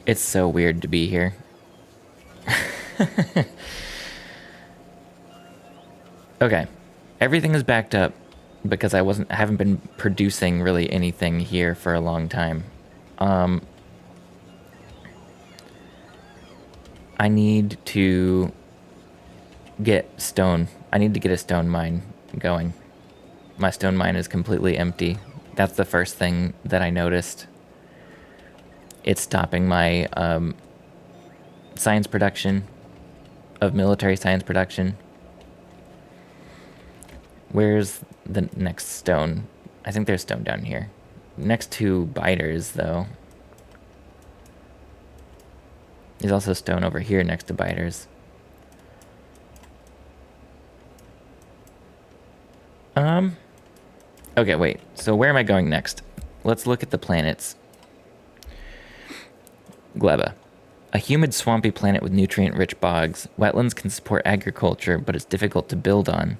It's so weird to be here. Okay. Everything is backed up because I haven't been producing really anything here for a long time. I need to get stone. I need to get a stone mine going. My stone mine is completely empty. That's the first thing that I noticed. It's stopping my science production, of military science production. Where's the next stone? I think there's stone down here. Next to biters, though. There's also stone over here next to biters. Okay, wait. So where am I going next? Let's look at the planets. Gleba. A humid, swampy planet with nutrient-rich bogs. Wetlands can support agriculture, but it's difficult to build on.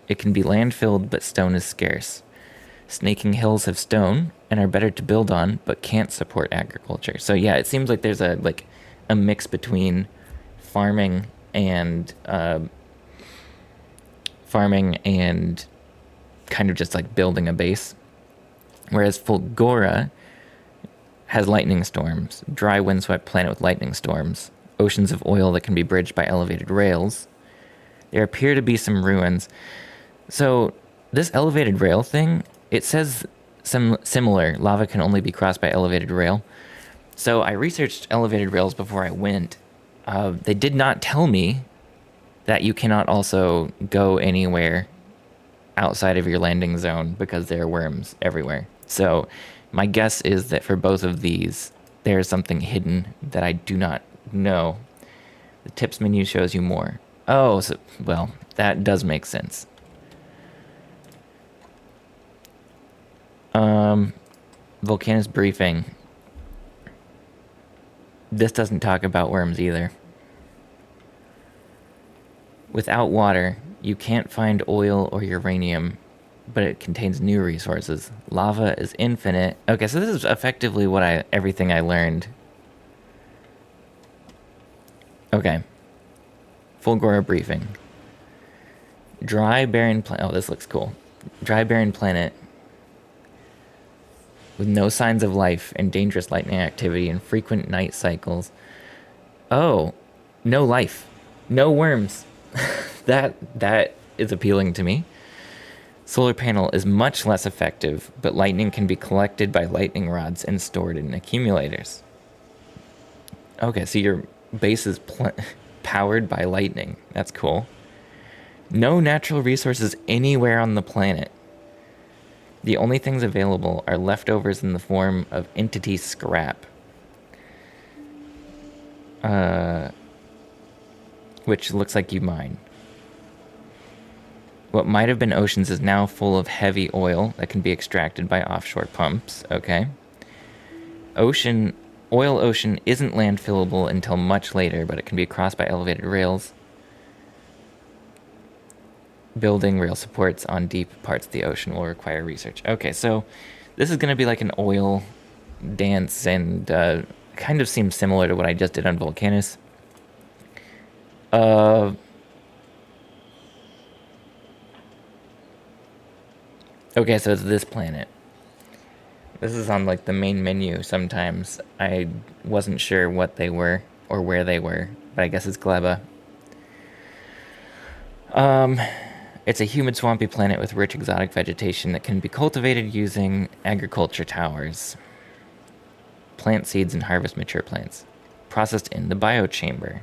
It can be land-filled, but stone is scarce. Snaking hills have stone and are better to build on, but can't support agriculture. So yeah, it seems like there's a mix between farming and kind of just like building a base. Whereas Fulgora has lightning storms, dry windswept planet with lightning storms, oceans of oil that can be bridged by elevated rails. There appear to be some ruins. So this elevated rail thing, it says Similar, lava can only be crossed by elevated rail. So I researched elevated rails before I went. They did not tell me that you cannot also go anywhere outside of your landing zone because there are worms everywhere. So my guess is that for both of these, there's something hidden that I do not know. The tips menu shows you more. Oh, so, well, that does make sense. Volcanus briefing. This doesn't talk about worms either. Without water, you can't find oil or uranium, but it contains new resources. Lava is infinite. Okay, so this is effectively everything I learned. Okay. Fulgora briefing. Dry, barren planet. Oh, this looks cool. Dry, barren planet with no signs of life and dangerous lightning activity and frequent night cycles. Oh, no life. No worms. That is appealing to me. Solar panel is much less effective, but lightning can be collected by lightning rods and stored in accumulators. Okay, so your base is powered by lightning. That's cool. No natural resources anywhere on the planet. The only things available are leftovers in the form of entity scrap. Which looks like you mine. What might have been oceans is now full of heavy oil that can be extracted by offshore pumps. Okay. Oil ocean isn't landfillable until much later, but it can be crossed by elevated rails. Building rail supports on deep parts of the ocean will require research. Okay, so this is going to be like an oil dance and kind of seems similar to what I just did on Volcanus. Okay, so it's this planet. This is on like the main menu sometimes. I wasn't sure what they were or where they were, but I guess it's Gleba. It's a humid, swampy planet with rich exotic vegetation that can be cultivated using agriculture towers. Plant seeds and harvest mature plants. Processed in the biochamber.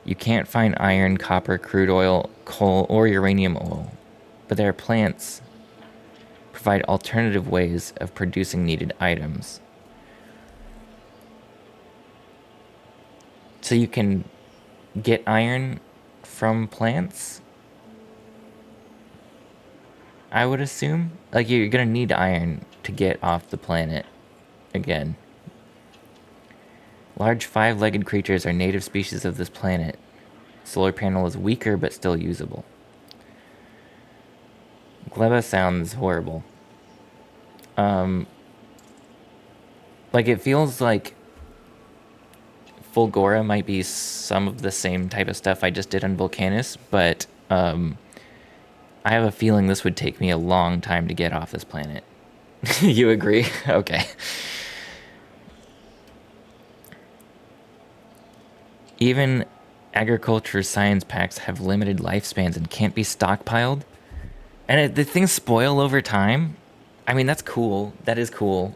You can't find iron, copper, crude oil, coal, or uranium oil, but there are plants provide alternative ways of producing needed items. So you can get iron from plants, I would assume. Like, you're gonna need iron to get off the planet again. Large five-legged creatures are native species of this planet. Solar panel is weaker but still usable. Gleba sounds horrible. Like, it feels like Fulgora might be some of the same type of stuff I just did on Volcanus, but I have a feeling this would take me a long time to get off this planet. You agree? Okay. Even agriculture science packs have limited lifespans and can't be stockpiled. And the things spoil over time. I mean, that's cool. That is cool.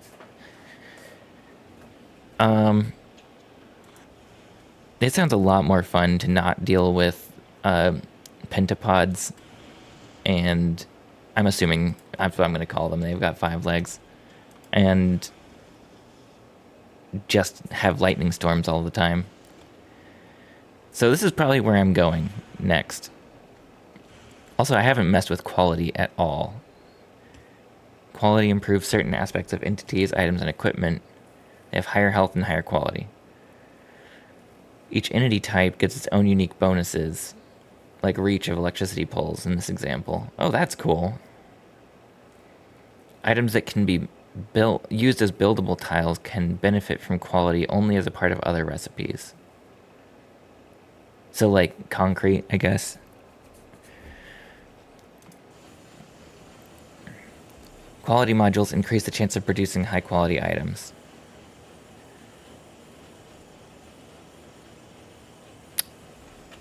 It sounds a lot more fun to not deal with pentapods, and I'm assuming that's what I'm going to call them. They've got 5 legs, and just have lightning storms all the time. So this is probably where I'm going next. Also, I haven't messed with quality at all. Quality improves certain aspects of entities, items, and equipment. They have higher health and higher quality. Each entity type gets its own unique bonuses, like reach of electricity poles in this example. Oh, that's cool. Items that can be used as buildable tiles can benefit from quality only as a part of other recipes. So, like concrete, I guess. Quality modules increase the chance of producing high quality items.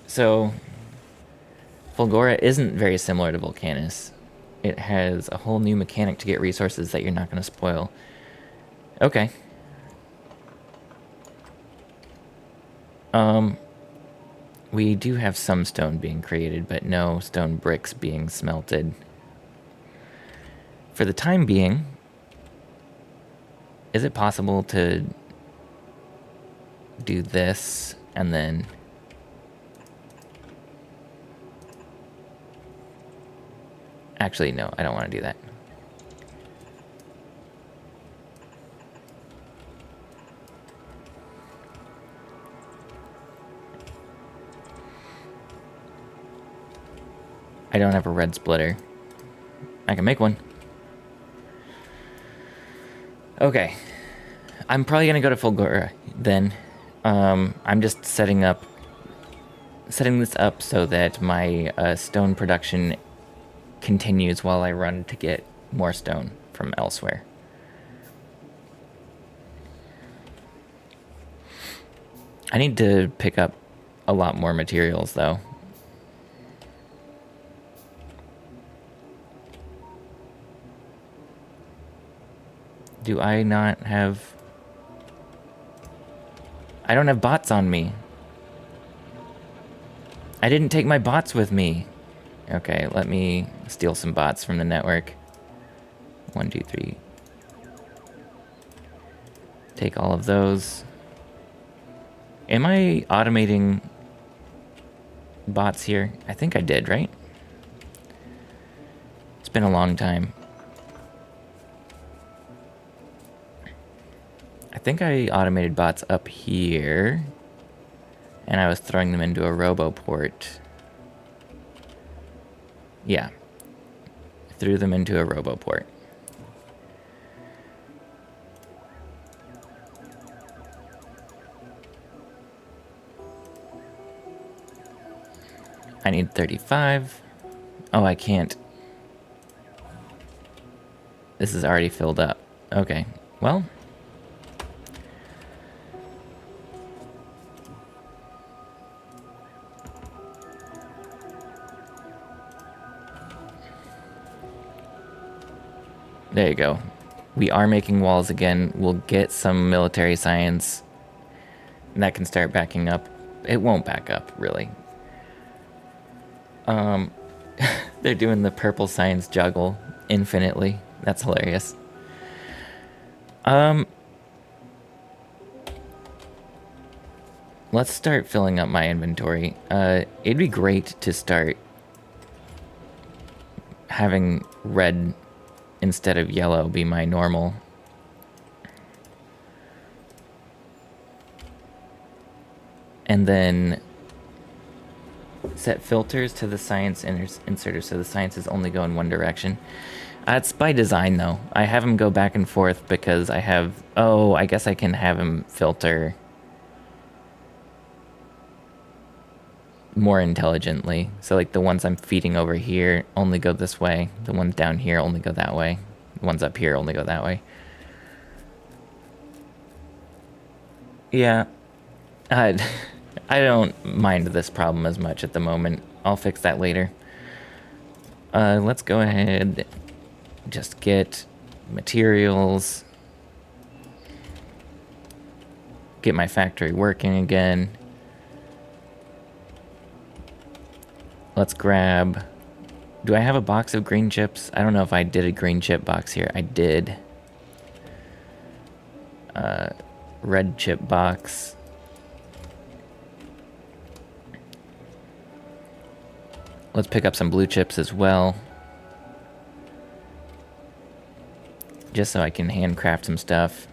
So, Fulgora isn't very similar to Volcanus. it has a whole new mechanic to get resources that you're not going to spoil. Okay. We do have some stone being created, but no stone bricks being smelted. For the time being, is it possible to do this and then... Actually, no, I don't want to do that. I don't have a red splitter. I can make one. Okay. I'm probably going to go to Fulgura then. I'm just setting this up so that my stone production continues while I run to get more stone from elsewhere. I need to pick up a lot more materials though. Do I not have... I don't have bots on me. I didn't take my bots with me. Okay, let me steal some bots from the network. 1, 2, 3. Take all of those. Am I automating bots here? I think I did, right? It's been a long time. I think I automated bots up here, and I was throwing them into a roboport. Yeah. Threw them into a roboport. I need 35. Oh, I can't. This is already filled up. Okay, well. There you go. We are making walls again. We'll get some military science. And that can start backing up. It won't back up, really. They're doing the purple science juggle infinitely. That's hilarious. Let's start filling up my inventory. It'd be great to start having red instead of yellow be my normal. And then set filters to the science inserter so the sciences only go in one direction. It's by design though. I have him go back and forth because I have... Oh, I guess I can have him filter more intelligently. So like the ones I'm feeding over here only go this way. The ones down here only go that way. The ones up here only go that way. Yeah. I don't mind this problem as much at the moment. I'll fix that later. Let's go ahead, just get materials. Get my factory working again. Let's grab... Do I have a box of green chips? I don't know if I did a green chip box here. I did. Red chip box. Let's pick up some blue chips as well. Just so I can handcraft some stuff.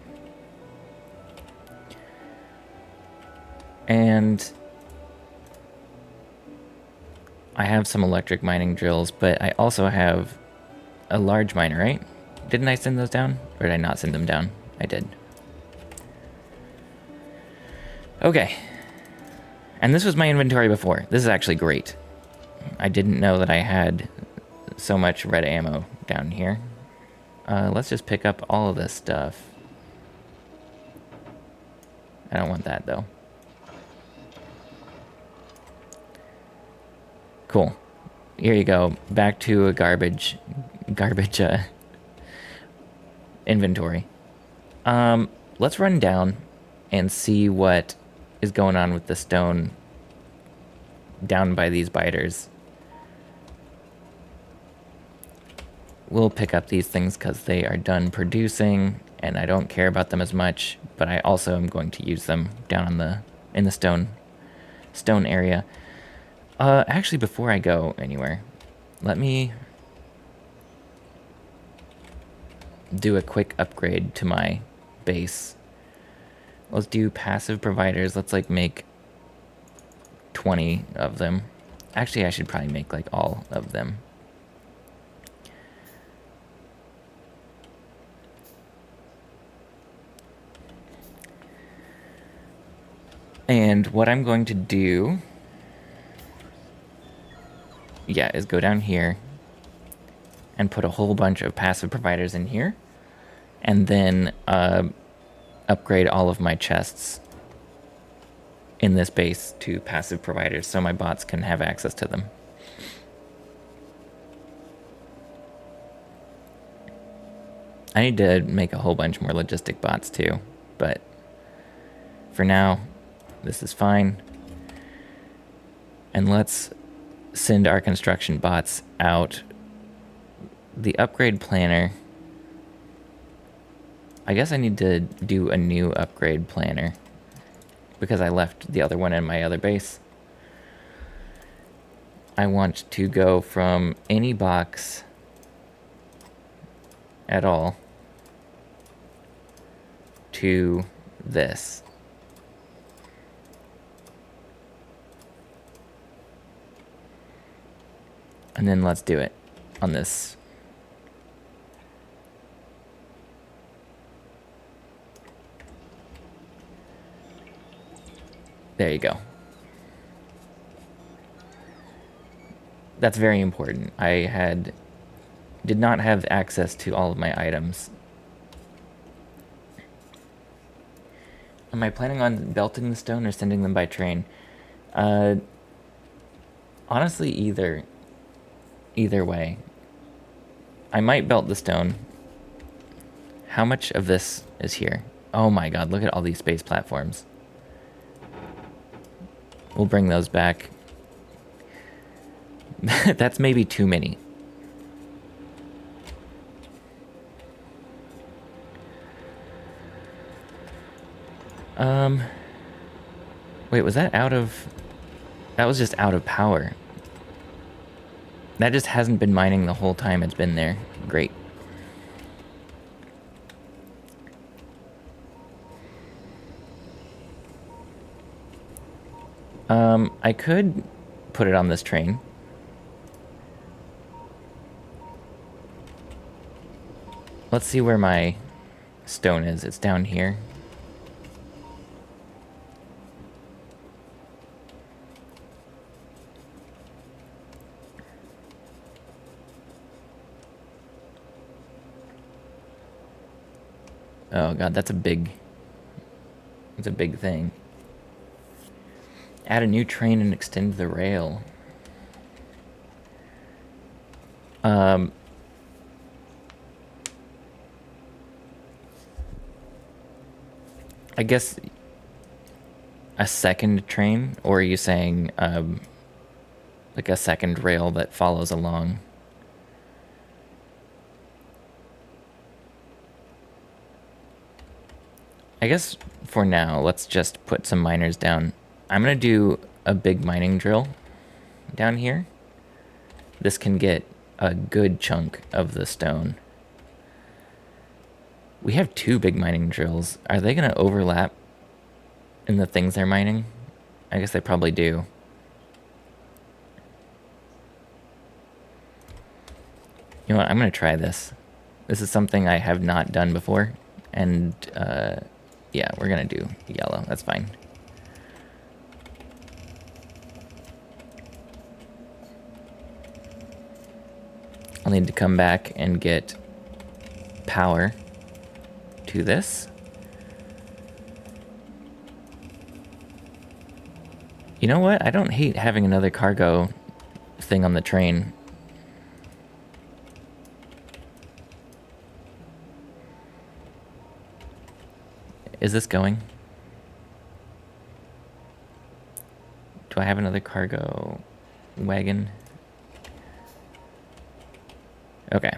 And I have some electric mining drills, but I also have a large miner, right? Didn't I send those down? Or did I not send them down? I did. Okay. And this was my inventory before. This is actually great. I didn't know that I had so much red ammo down here. Let's just pick up all of this stuff. I don't want that, though. Cool. Here you go. Back to a garbage garbage inventory. Let's run down and see what is going on with the stone down by these biters. We'll pick up these things because they are done producing and I don't care about them as much, but I also am going to use them down in the stone area. Actually, before I go anywhere, let me do a quick upgrade to my base. Let's do passive providers. Let's like make 20 of them. Actually, I should probably make like all of them. And what I'm going to do, yeah, is go down here and put a whole bunch of passive providers in here, and then upgrade all of my chests in this base to passive providers so my bots can have access to them. I need to make a whole bunch more logistic bots too, but for now, this is fine. And let's send our construction bots out. The upgrade planner, I guess I need to do a new upgrade planner because I left the other one in my other base. I want to go from any box at all to this. And then let's do it on this. There you go. That's very important. I did not have access to all of my items. Am I planning on belting the stone or sending them by train? Honestly, either way. I might belt the stone. How much of this is here? Oh my god, look at all these space platforms. We'll bring those back. That's maybe too many. Wait, was that out of... That was just out of power. That just hasn't been mining the whole time it's been there. Great. I could put it on this train. Let's see where my stone is. It's down here. Oh god, that's a big thing. Add a new train and extend the rail. I guess a second train, or are you saying like a second rail that follows along? I guess for now, let's just put some miners down. I'm gonna do a big mining drill down here. This can get a good chunk of the stone. We have 2 big mining drills. Are they gonna overlap in the things they're mining? I guess they probably do. You know what, I'm gonna try this. This is something I have not done before, and yeah, we're gonna do yellow, that's fine. I'll need to come back and get power to this. You know what? I don't hate having another cargo thing on the train. Is this going? Do I have another cargo wagon? Okay.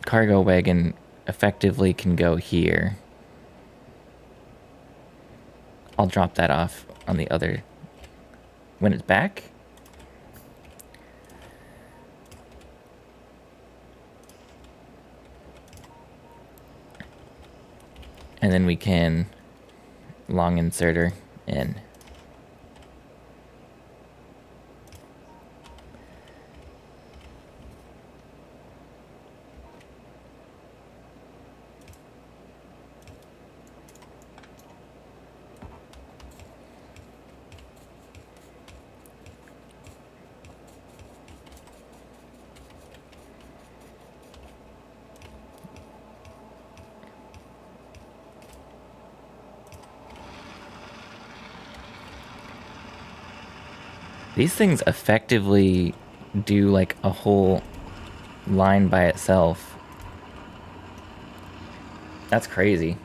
Cargo wagon effectively can go here. I'll drop that off on the other when it's back. And then we can long inserter in. These things effectively do like a whole line by itself. That's crazy.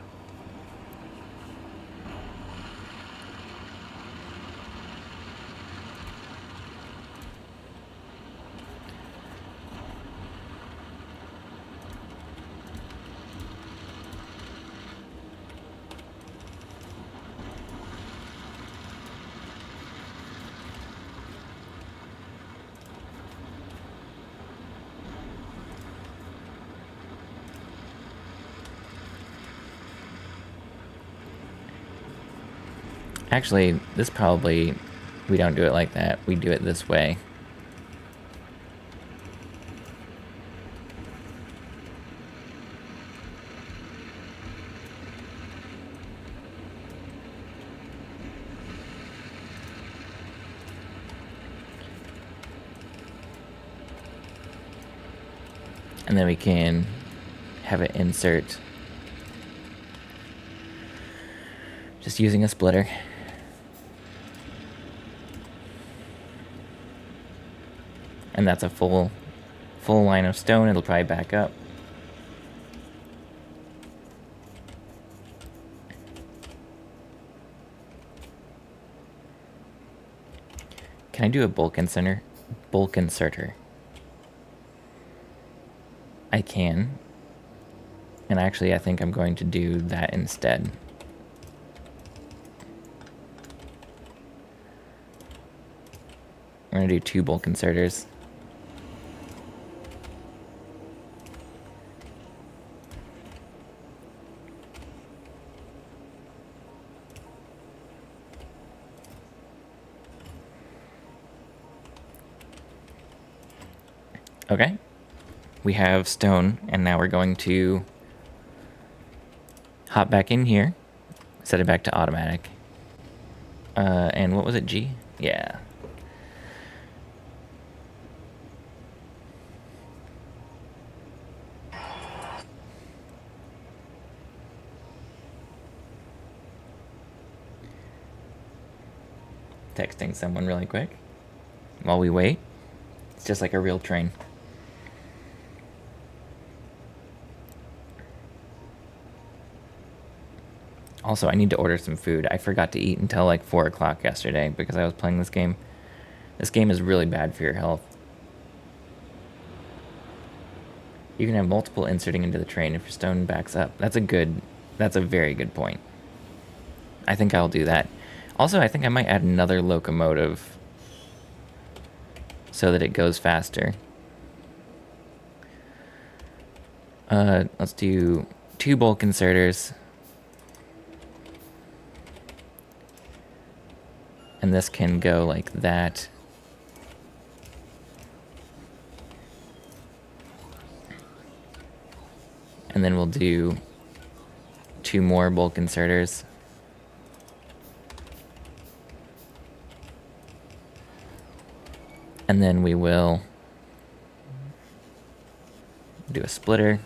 Actually, this probably, we don't do it like that. We do it this way. And then we can have it insert just using a splitter. And that's a full line of stone. It'll probably back up. Can I do a bulk inserter? Bulk inserter. I can. And actually, I think I'm going to do that instead. We're going to do 2 bulk inserters. Okay. We have stone, and now we're going to hop back in here, set it back to automatic. And what was it, G? Yeah. Texting someone really quick while we wait. It's just like a real train. Also, I need to order some food. I forgot to eat until like 4 o'clock yesterday because I was playing this game. This game is really bad for your health. You can have multiple inserting into the train if your stone backs up. That's a very good point. I think I'll do that. Also, I think I might add another locomotive so that it goes faster. Let's do 2 bulk inserters. And this can go like that. And then we'll do 2 more bulk inserters. And then we will do a splitter.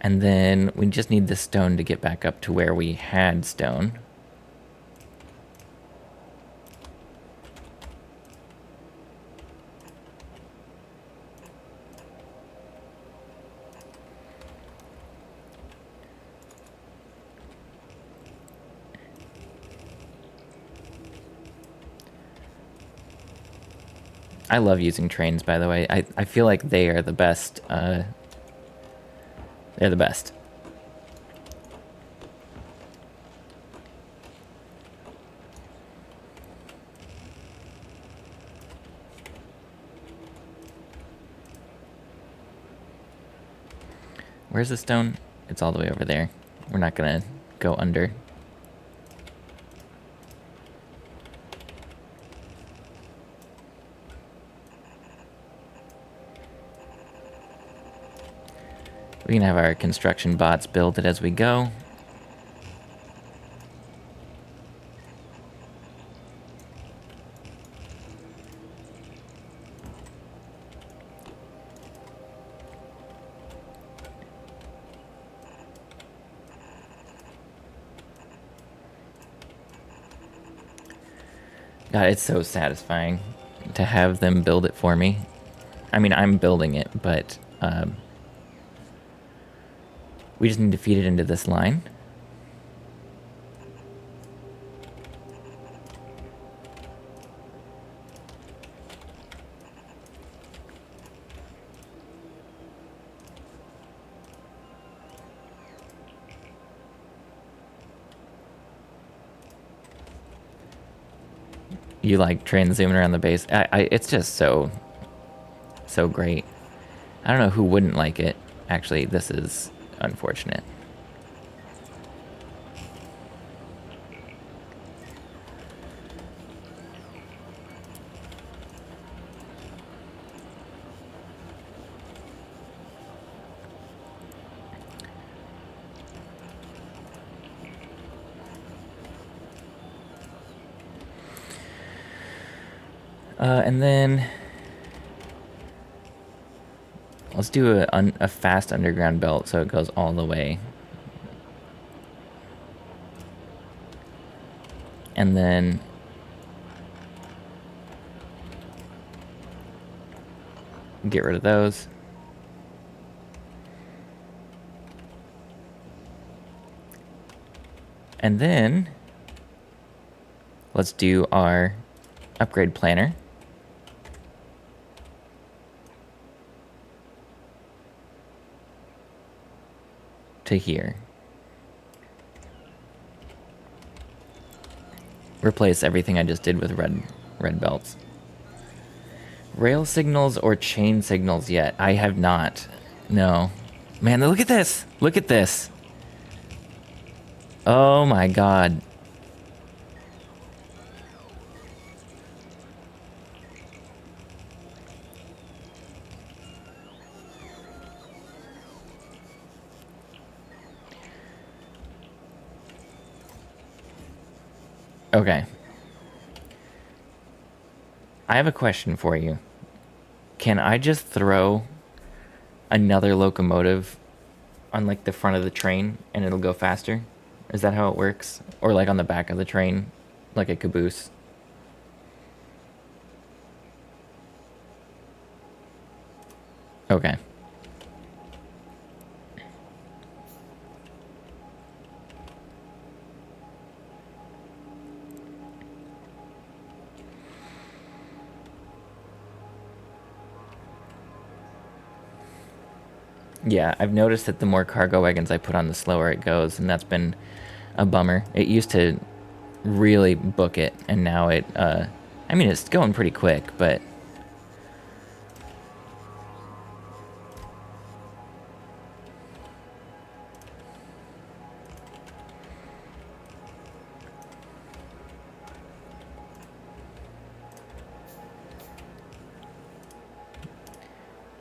And then we just need the stone to get back up to where we had stone. I love using trains, by the way. I feel like they are the best. They're the best. Where's the stone? It's all the way over there. We're not gonna go under. We can have our construction bots build it as we go. God, it's so satisfying to have them build it for me. I mean, I'm building it, but we just need to feed it into this line. You like train zooming around the base. It's just so great. I don't know who wouldn't like it. Actually, this is unfortunate. And then let's do a fast underground belt so it goes all the way. And then get rid of those. And then let's do our upgrade planner. To here. Replace everything I just did with red belts. Rail signals or chain signals yet? I have not. No. Man, look at this. Look at this. Oh my god. Okay. I have a question for you. Can I just throw another locomotive on like the front of the train and it'll go faster? Is that how it works? Or like on the back of the train, like a caboose? Okay. Yeah, I've noticed that the more cargo wagons I put on, the slower it goes, and that's been a bummer. It used to really book it, and now I mean, it's going pretty quick, but...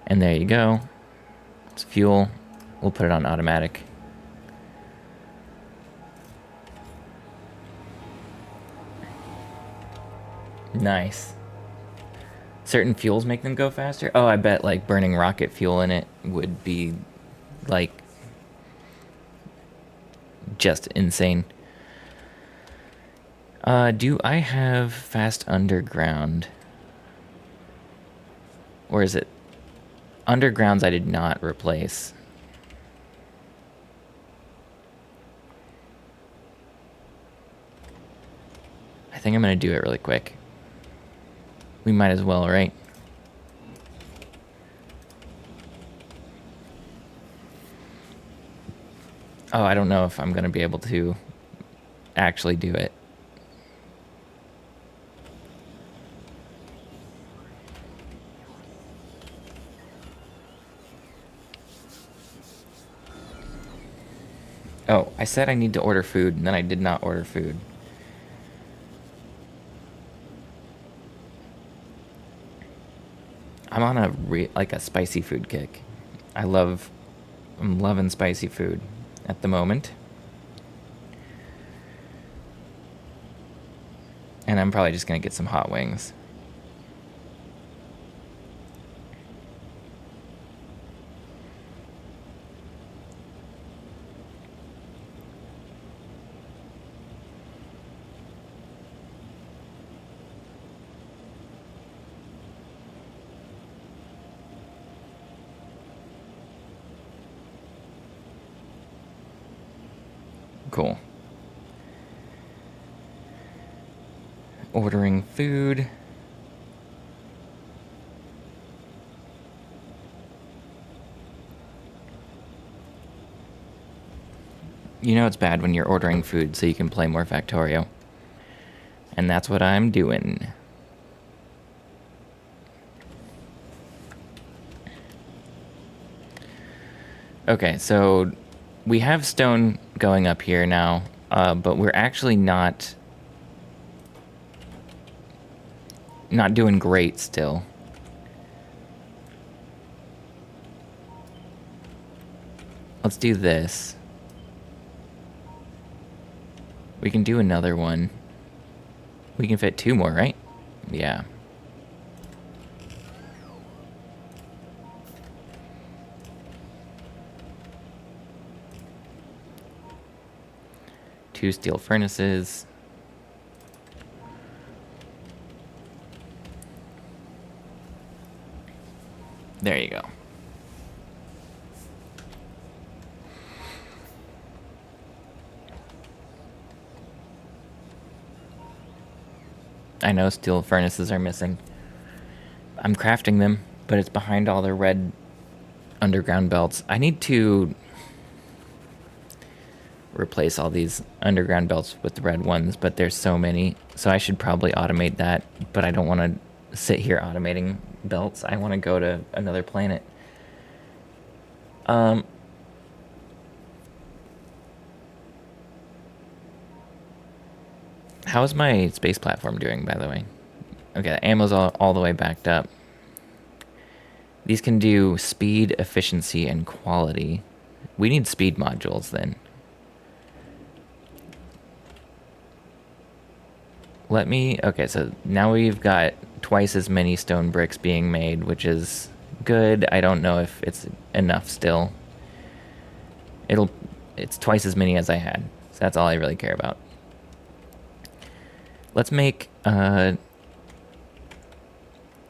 And there you go. It's fuel. We'll put it on automatic. Nice. Certain fuels make them go faster? Oh, I bet like burning rocket fuel in it would be like just insane. Do I have fast underground? Or is it... Undergrounds I did not replace. I think I'm gonna do it really quick. We might as well, right? Oh, I don't know if I'm going to be able to actually do it. Oh, I said I need to order food, and then I did not order food. I'm on like a spicy food kick. I'm loving spicy food at the moment. And I'm probably just going to get some hot wings. Cool. Ordering food. You know it's bad when you're ordering food so you can play more Factorio. And that's what I'm doing. Okay, so we have stone going up here now, but we're actually not doing great still. Let's do this. We can do another one. We can fit 2 more, right? Yeah. Two steel furnaces. There you go. I know steel furnaces are missing. I'm crafting them, but it's behind all the red underground belts. I need to replace all these underground belts with the red ones, but there's so many. So I should probably automate that, but I don't want to sit here automating belts. I want to go to another planet. How's my space platform doing, by the way? Okay, the ammo's all the way backed up. These can do speed, efficiency, and quality. We need speed modules then. Okay, so now we've got twice as many stone bricks being made, which is good. I don't know if it's enough still. It's twice as many as I had, so that's all I really care about. Let's make, how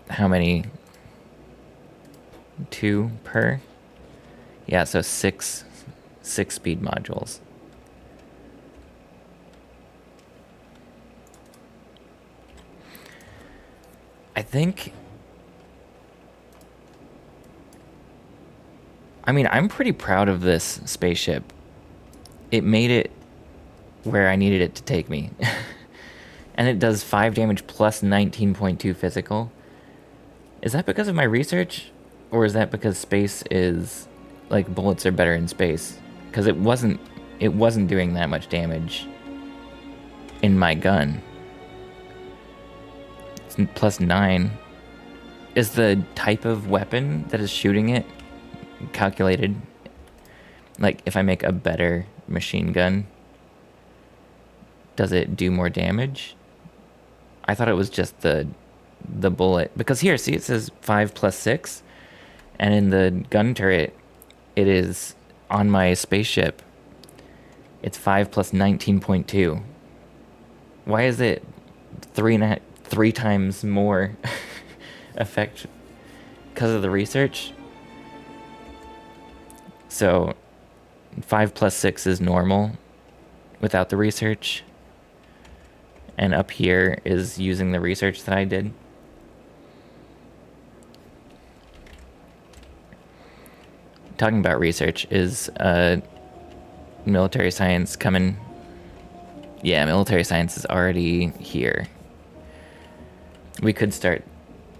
many? 2 per? Yeah, so 6 speed modules. I think, I mean, I'm pretty proud of this spaceship. It made it where I needed it to take me. And it does 5 damage plus 19.2 physical. Is that because of my research? Or is that because space is, like, bullets are better in space? Because it wasn't doing that much damage in my gun. It's plus 9. Is the type of weapon that is shooting it calculated? Like, if I make a better machine gun, does it do more damage? I thought it was just the bullet. Because here, see, it says 5 plus 6. And in the gun turret, it is, on my spaceship, it's 5 plus 19.2. Why is it 3 times more effect? Because of the research? So 5 plus 6 is normal without the research. And up here is using the research that I did. Talking about research is military science coming. Yeah, military science is already here. We could start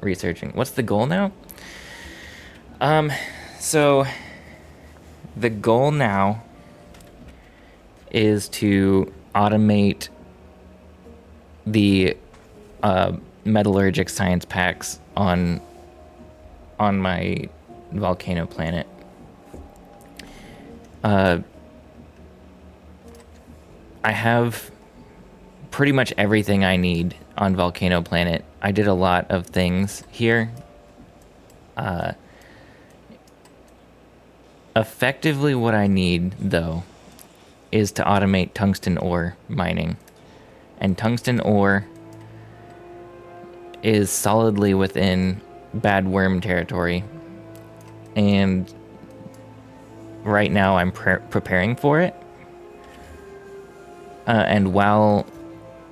researching. What's the goal now? So the goal now is to automate the metallurgic science packs on my volcano planet. I have pretty much everything I need on Volcano Planet. I did a lot of things here. Effectively, what I need, though, is to automate tungsten ore mining. And tungsten ore is solidly within bad worm territory. And right now I'm preparing for it. And while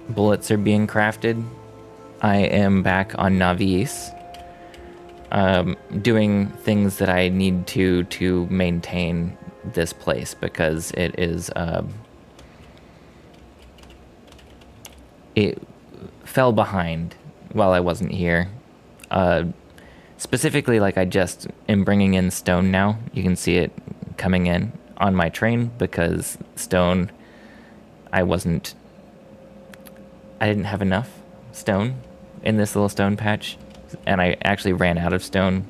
bullets are being crafted, I am back on Navis, doing things that I need to maintain this place, because it is it fell behind while I wasn't here. Specifically, like, I just am bringing in stone now. You can see it coming in on my train, because stone, I didn't have enough stone in this little stone patch, and I actually ran out of stone,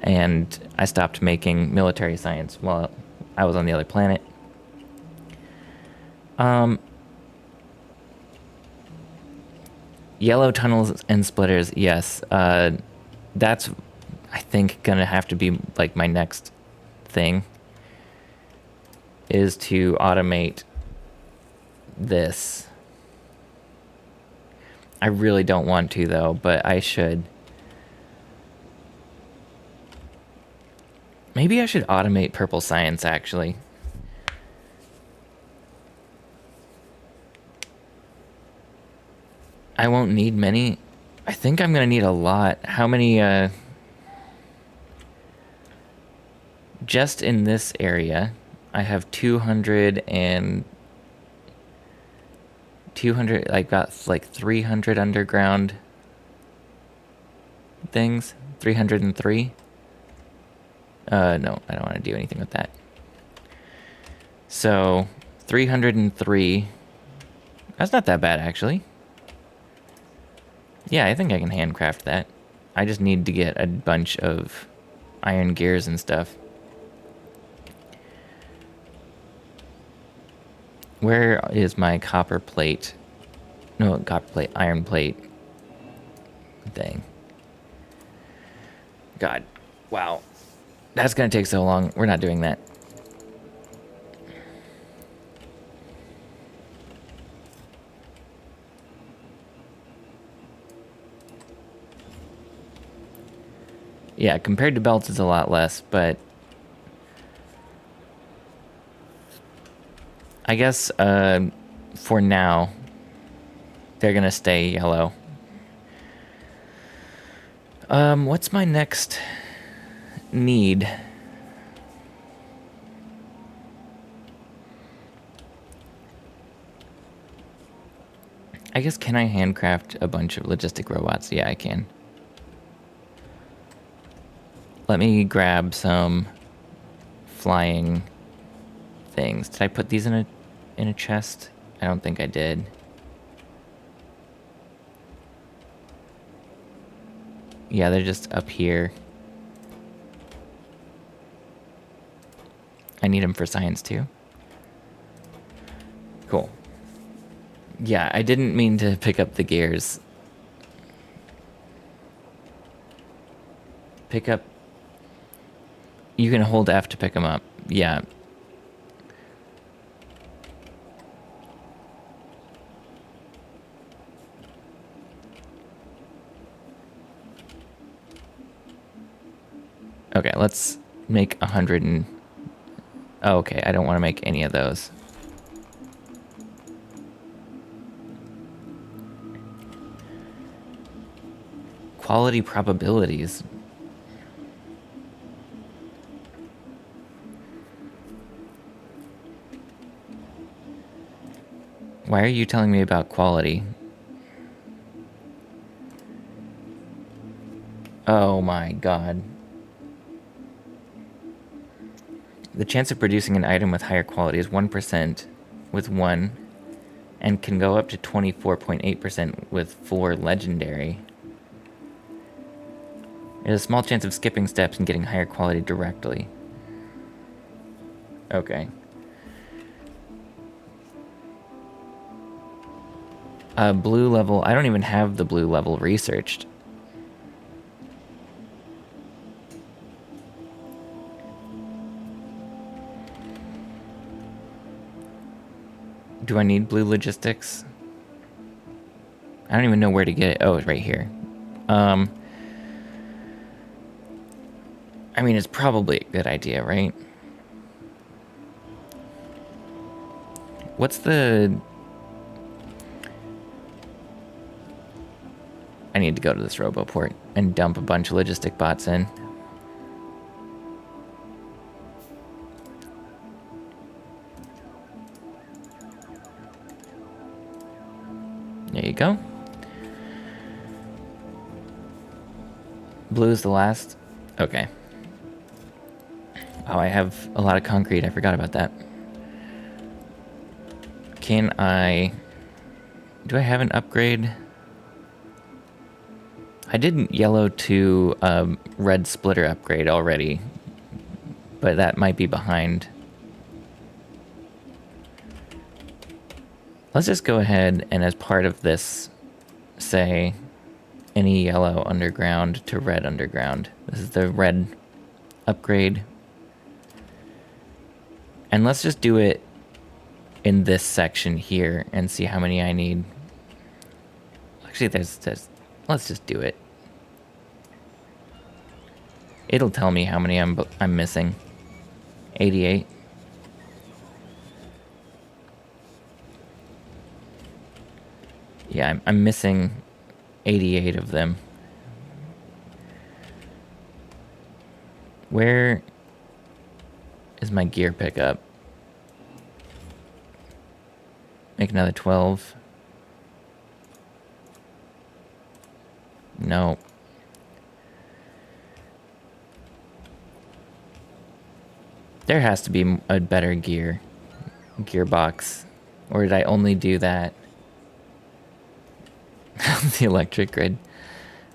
and I stopped making military science while I was on the other planet. Yellow tunnels and splitters, yes. That's, I think, gonna have to be like my next thing, is to automate this. I really don't want to, though, but I should. Maybe I should automate purple science, actually. I won't need many. I think I'm gonna need a lot. How many, just in this area, I have 200, I got like 300 underground things. 303. No, I don't want to do anything with that. So 303. That's not that bad, actually. Yeah, I think I can handcraft that. I just need to get a bunch of iron gears and stuff. Where is my copper plate? No, copper plate, iron plate thing. God, wow. That's gonna take so long. We're not doing that. Yeah, compared to belts, it's a lot less, but I guess for now, they're gonna stay yellow. What's my next need? I guess, can I handcraft a bunch of logistic robots? Yeah, I can. Let me grab some flying things. Did I put these in a chest? I don't think I did. Yeah, they're just up here. I need them for science too. Cool. Yeah, I didn't mean to pick up the gears. Pick up. You can hold F to pick them up. Yeah. Okay, let's make 100 and... Oh, okay, I don't want to make any of those. Quality probabilities. Why are you telling me about quality? Oh my god. The chance of producing an item with higher quality is 1% with 1, and can go up to 24.8% with 4 legendary. There's a small chance of skipping steps and getting higher quality directly. Okay. Blue level, I don't even have the blue level researched. Do I need blue logistics? I don't even know where to get it. Oh, it's right here. I mean, it's probably a good idea, right? What's the... I need to go to this Roboport and dump a bunch of logistic bots in. There you go. Blue's the last. Okay. Oh, I have a lot of concrete. I forgot about that. Can I... Do I have an upgrade? I did yellow to red splitter upgrade already, but that might be behind. Let's just go ahead and as part of this say any yellow underground to red underground. This is the red upgrade. And let's just do it in this section here and see how many I need. Actually, let's just do it. It'll tell me how many I'm missing. 88. Yeah, I'm missing 88 of them. Where is my gear pickup? Make another 12. No. There has to be a better gearbox. Or did I only do that? The electric grid.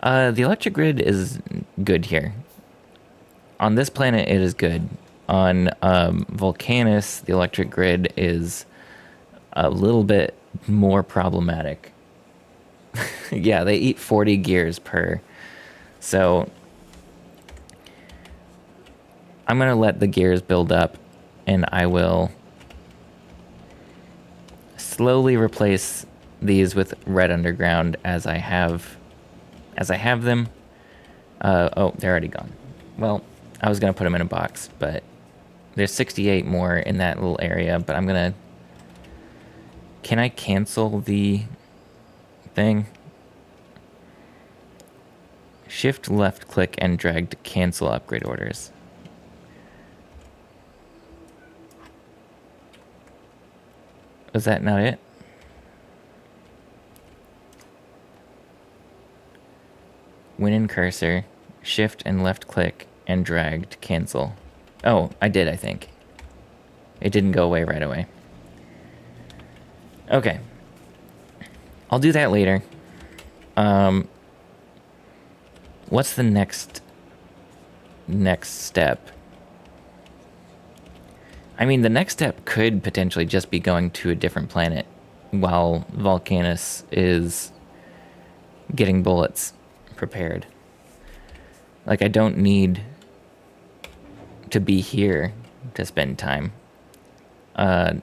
The electric grid is good here. On this planet, it is good. On Volcanus, the electric grid is a little bit more problematic. Yeah, they eat 40 gears per. So I'm going to let the gears build up, and I will slowly replace these with red underground as I have them. Oh, they're already gone. Well, I was going to put them in a box, but there's 68 more in that little area, but I'm going to... Can I cancel the thing? Shift left click and drag to cancel upgrade orders. Was that not it? When in cursor, shift and left click and drag to cancel. Oh, I did, I think. It didn't go away right away. Okay. I'll do that later. What's the next step? I mean, the next step could potentially just be going to a different planet while Volcanus is getting bullets prepared. Like, I don't need to be here to spend time. I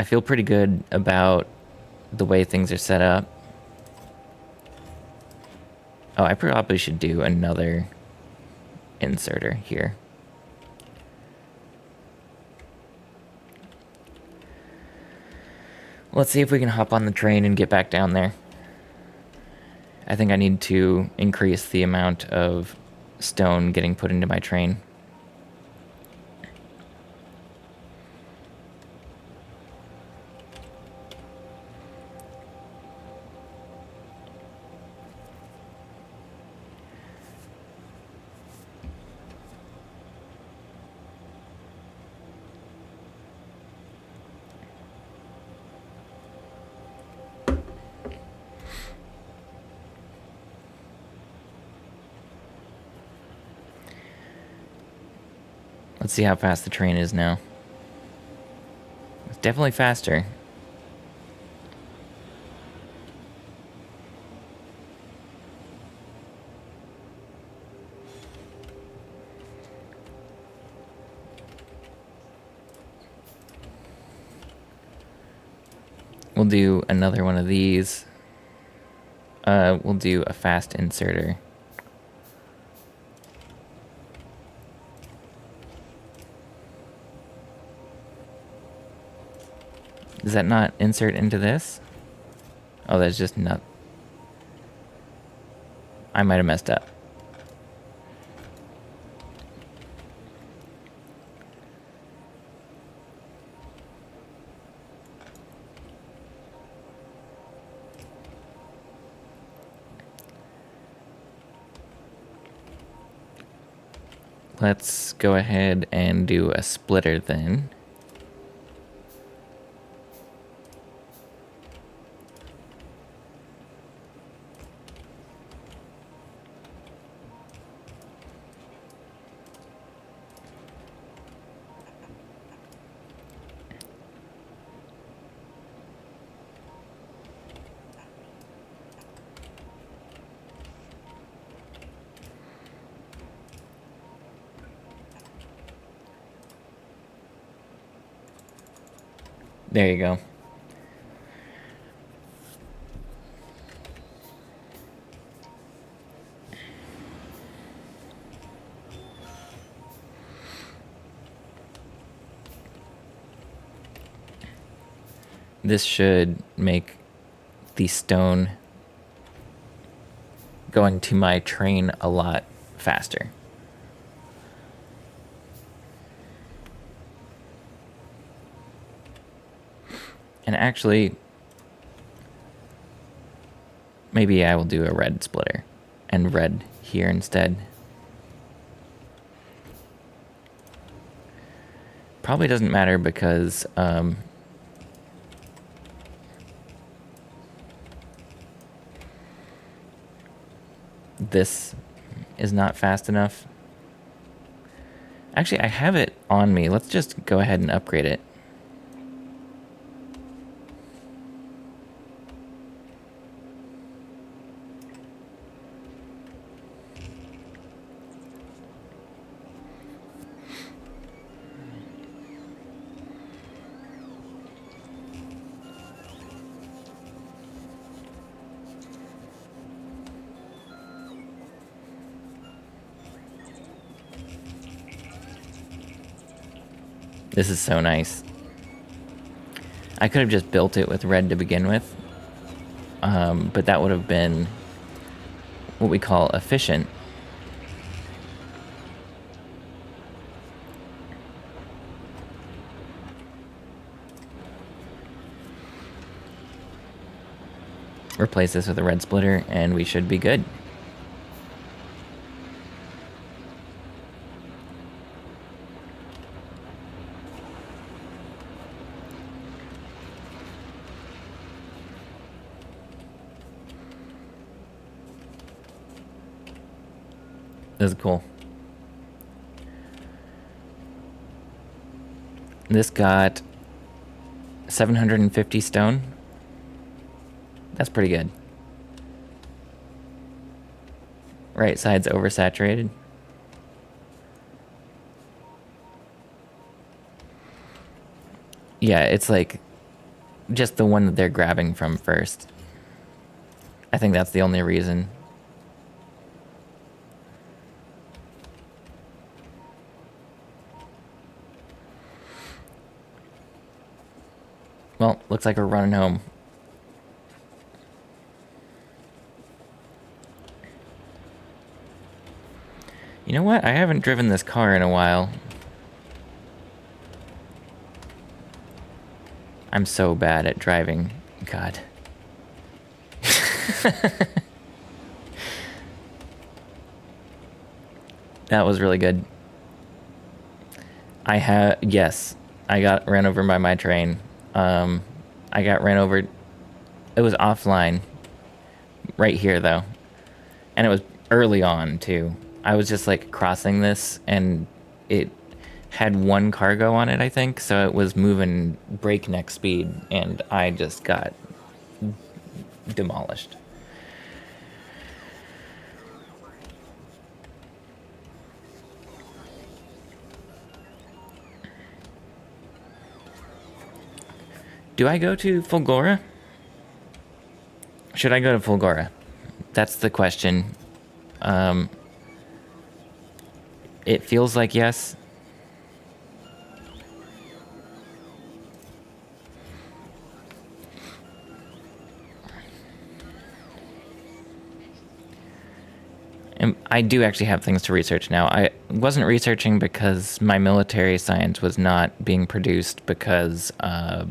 feel pretty good about the way things are set up. Oh, I probably should do another inserter here. Let's see if we can hop on the train and get back down there. I think I need to increase the amount of stone getting put into my train. Let's see how fast the train is now. It's definitely faster. We'll do another one of these. We'll do a fast inserter. Does that not insert into this? Oh, that's just not... I might have messed up. Let's go ahead and do a splitter then. There you go. This should make the stone going to my train a lot faster. And actually, maybe I will do a red splitter and red here instead. Probably doesn't matter because this is not fast enough. Actually, I have it on me. Let's just go ahead and upgrade it. This is so nice. I could have just built it with red to begin with, but that would have been what we call efficient. Replace this with a red splitter and we should be good. This is cool. This got 750 stone. That's pretty good. Right side's oversaturated. Yeah, it's like just the one that they're grabbing from first. I think that's the only reason. Well, looks like we're running home. You know what? I haven't driven this car in a while. I'm so bad at driving. God. That was really good. Yes, I got ran over by my train. I got ran over. It was offline. Right here, though. And it was early on, too. I was just, like, crossing this, and it had one cargo on it, I think, so it was moving breakneck speed, and I just got demolished. Do I go to Fulgora? Should I go to Fulgora? That's the question. It feels like yes. And I do actually have things to research now. I wasn't researching because my military science was not being produced because I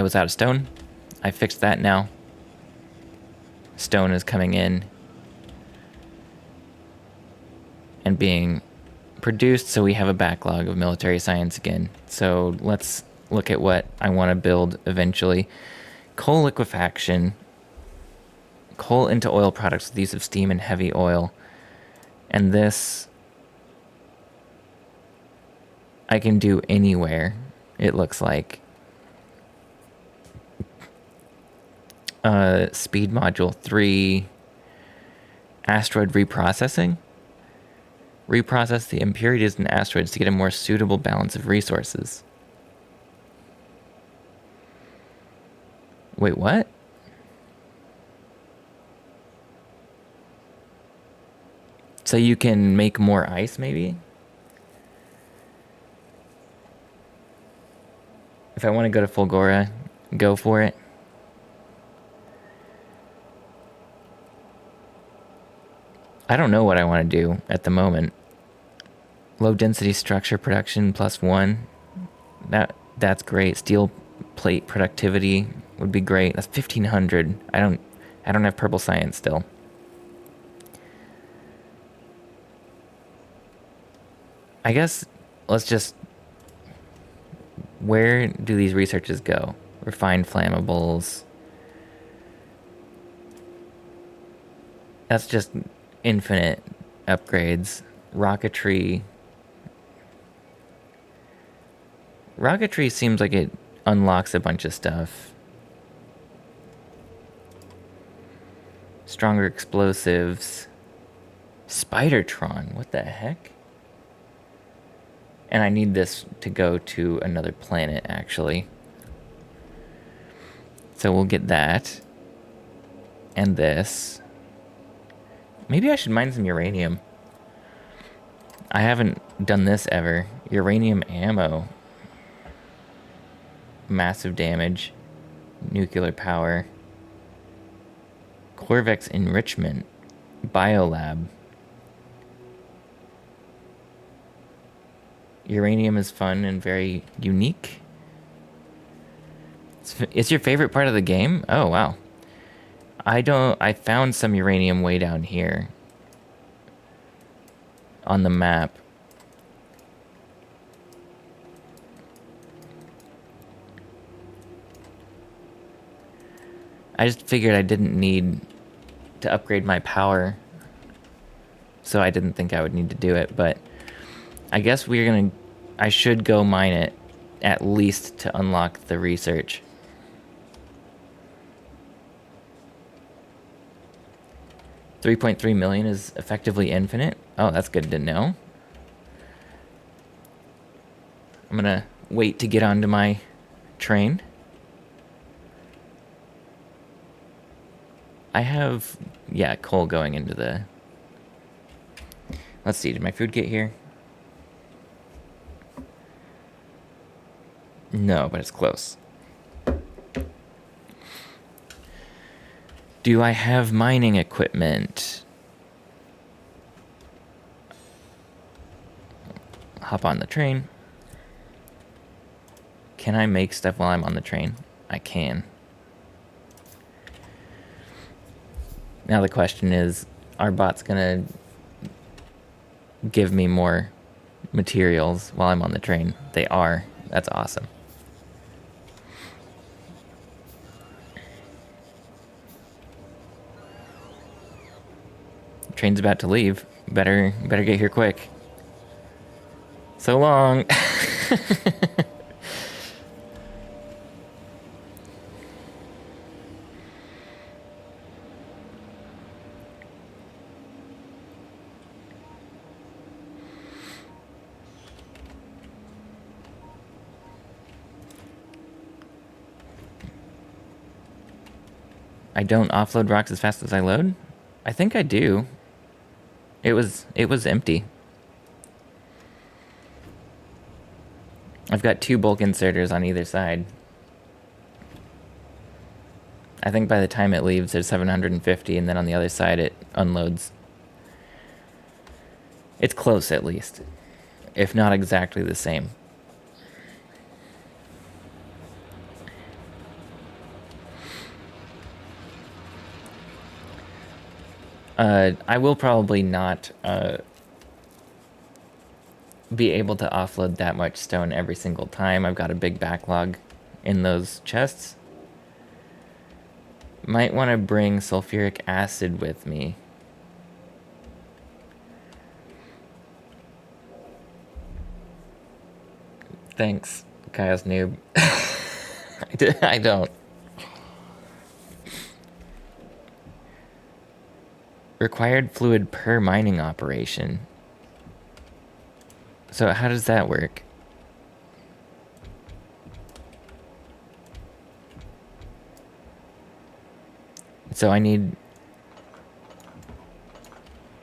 was out of stone. I fixed that now. Stone is coming in and being produced, so we have a backlog of military science again. So let's look at what I want to build eventually. Coal liquefaction. Coal into oil products with the use of steam and heavy oil. And this I can do anywhere, it looks like. Speed module 3. Asteroid reprocessing. Reprocess the impurities in asteroids to get a more suitable balance of resources. Wait, what? So you can make more ice, maybe? If I want to go to Fulgora, go for it. I don't know what I want to do at the moment. Low density structure production +1. That's great. Steel plate productivity would be great. That's 1500. I don't have purple science still. I guess let's just, where do these researches go? Refined flammables. That's just infinite upgrades. Rocketry. Rocketry seems like it unlocks a bunch of stuff. Stronger explosives. Spidertron, what the heck? And I need this to go to another planet, actually. So we'll get that. And this. Maybe I should mine some uranium. I haven't done this ever. Uranium ammo. Massive damage. Nuclear power. Corvex enrichment. Biolab. Uranium is fun and very unique. It's your favorite part of the game? Oh, wow. I found some uranium way down here on the map. I just figured I didn't need to upgrade my power, so I didn't think I would need to do it, but I guess I should go mine it, at least to unlock the research. $3.3 million is effectively infinite. Oh, that's good to know. I'm gonna wait to get onto my train. I have, yeah, coal going into the... Let's see, did my food get here? No, but it's close. Do I have mining equipment? Hop on the train. Can I make stuff while I'm on the train? I can. Now the question is, are bots gonna give me more materials while I'm on the train? They are. That's awesome. train's about to leave. Better get here quick. So long. I don't offload rocks as fast as I load? I think I do. It was empty. I've got 2 bulk inserters on either side. I think by the time it leaves, there's 750, and then on the other side, it unloads. It's close, at least. If not exactly the same. I will probably not be able to offload that much stone every single time. I've got a big backlog in those chests. Might want to bring sulfuric acid with me. Thanks, Chaos Noob. I don't. Required fluid per mining operation. So how does that work? So I need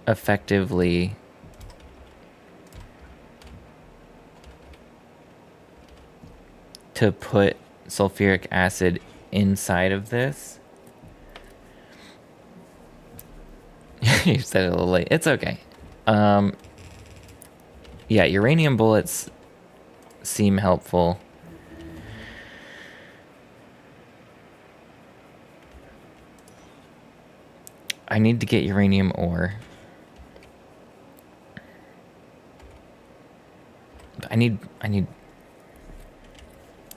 effectively to put sulfuric acid inside of this. You said it a little late. It's okay. Yeah, uranium bullets seem helpful. I need to get uranium ore. I need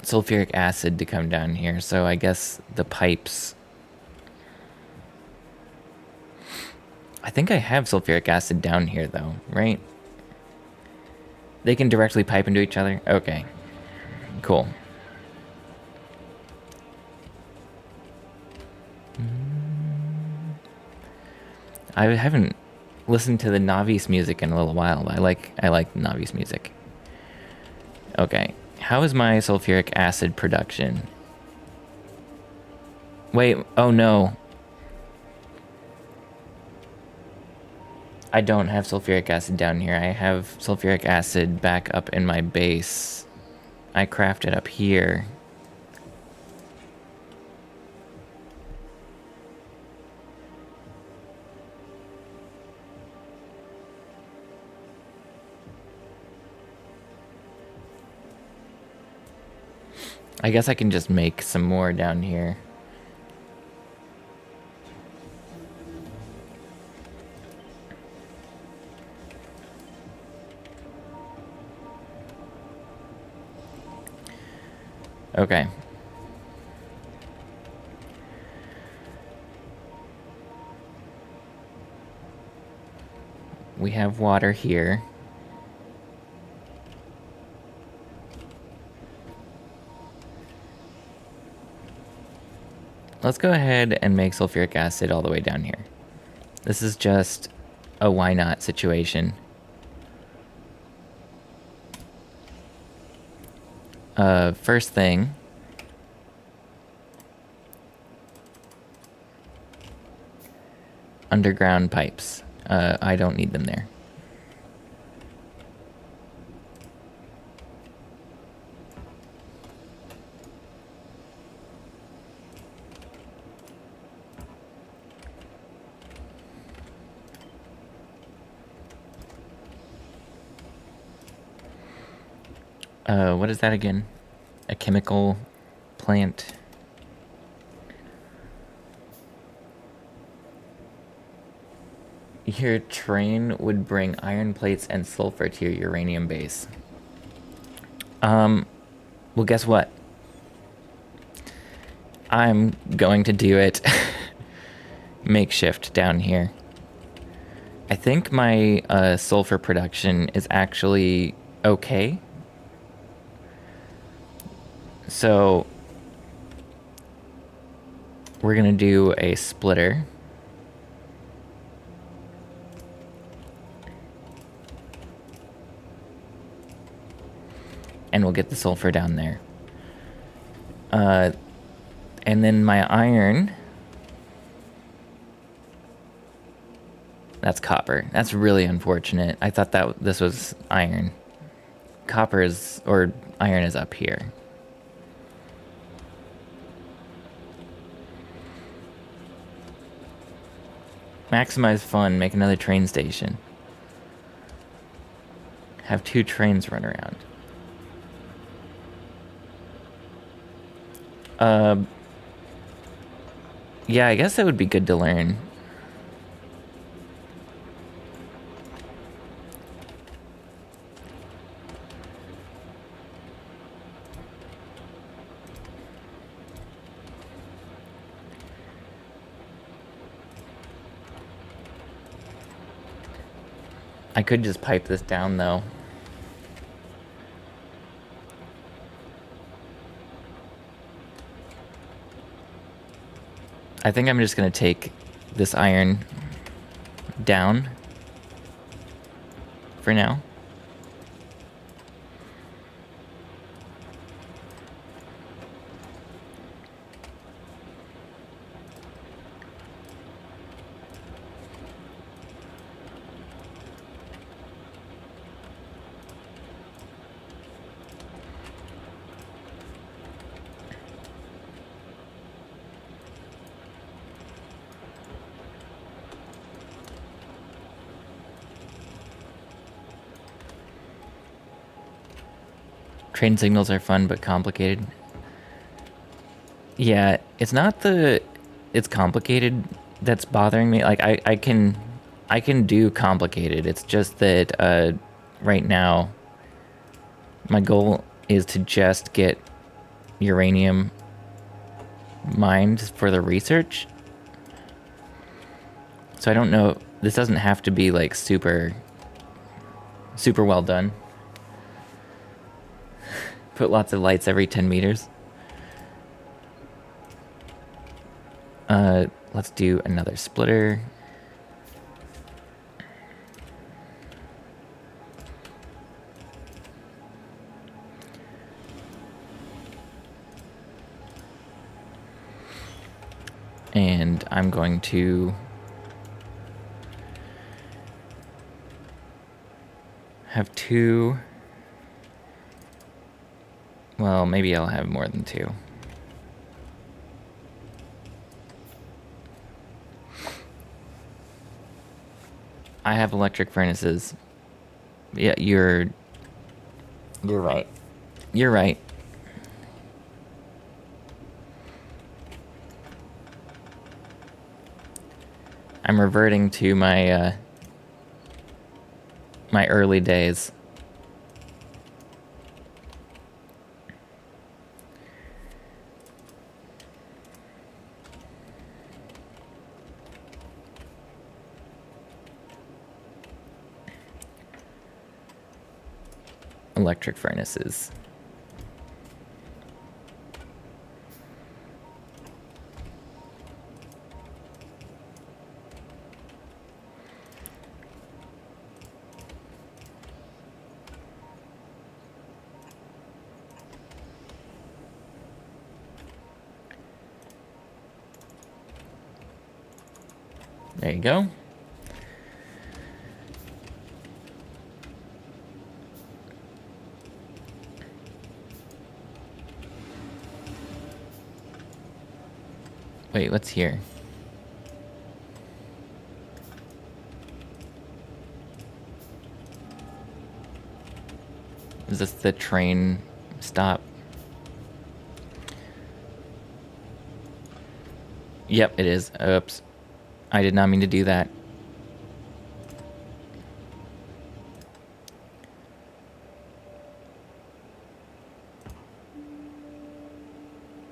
sulfuric acid to come down here, so I guess the pipes. I think I have sulfuric acid down here though, right? They can directly pipe into each other? Okay. Cool. I haven't listened to the Navi's music in a little while. I like Navi's music. Okay. How is my sulfuric acid production? Wait, oh no. I don't have sulfuric acid down here. I have sulfuric acid back up in my base. I craft it up here. I guess I can just make some more down here. Okay. We have water here. Let's go ahead and make sulfuric acid all the way down here. This is just a why not situation. First thing, underground pipes. I don't need them there. What is that again? A chemical plant. Your train would bring iron plates and sulfur to your uranium base. Well, guess what? I'm going to do it makeshift down here. I think my sulfur production is actually okay. So we're gonna do a splitter. And we'll get the sulfur down there. And then my iron, that's copper. That's really unfortunate. I thought that this was iron. Copper is, or iron is up here. Maximize fun, make another train station. Have 2 trains run around. Yeah, I guess that would be good to learn. I could just pipe this down, though. I think I'm just going to take this iron down for now. Train signals are fun but complicated. Yeah, it's not it's complicated that's bothering me. Like I can do complicated. It's just that right now my goal is to just get uranium mined for the research. So I don't know, this doesn't have to be like super well done. Put lots of lights every 10 meters. Let's do another splitter. And I'm going to have 2. Well, maybe I'll have more than 2. I have electric furnaces. Yeah, you're right. You're right. I'm reverting to my my early days. Electric furnaces. There you go. Wait, what's here? Is this the train stop? Yep, it is. Oops. I did not mean to do that.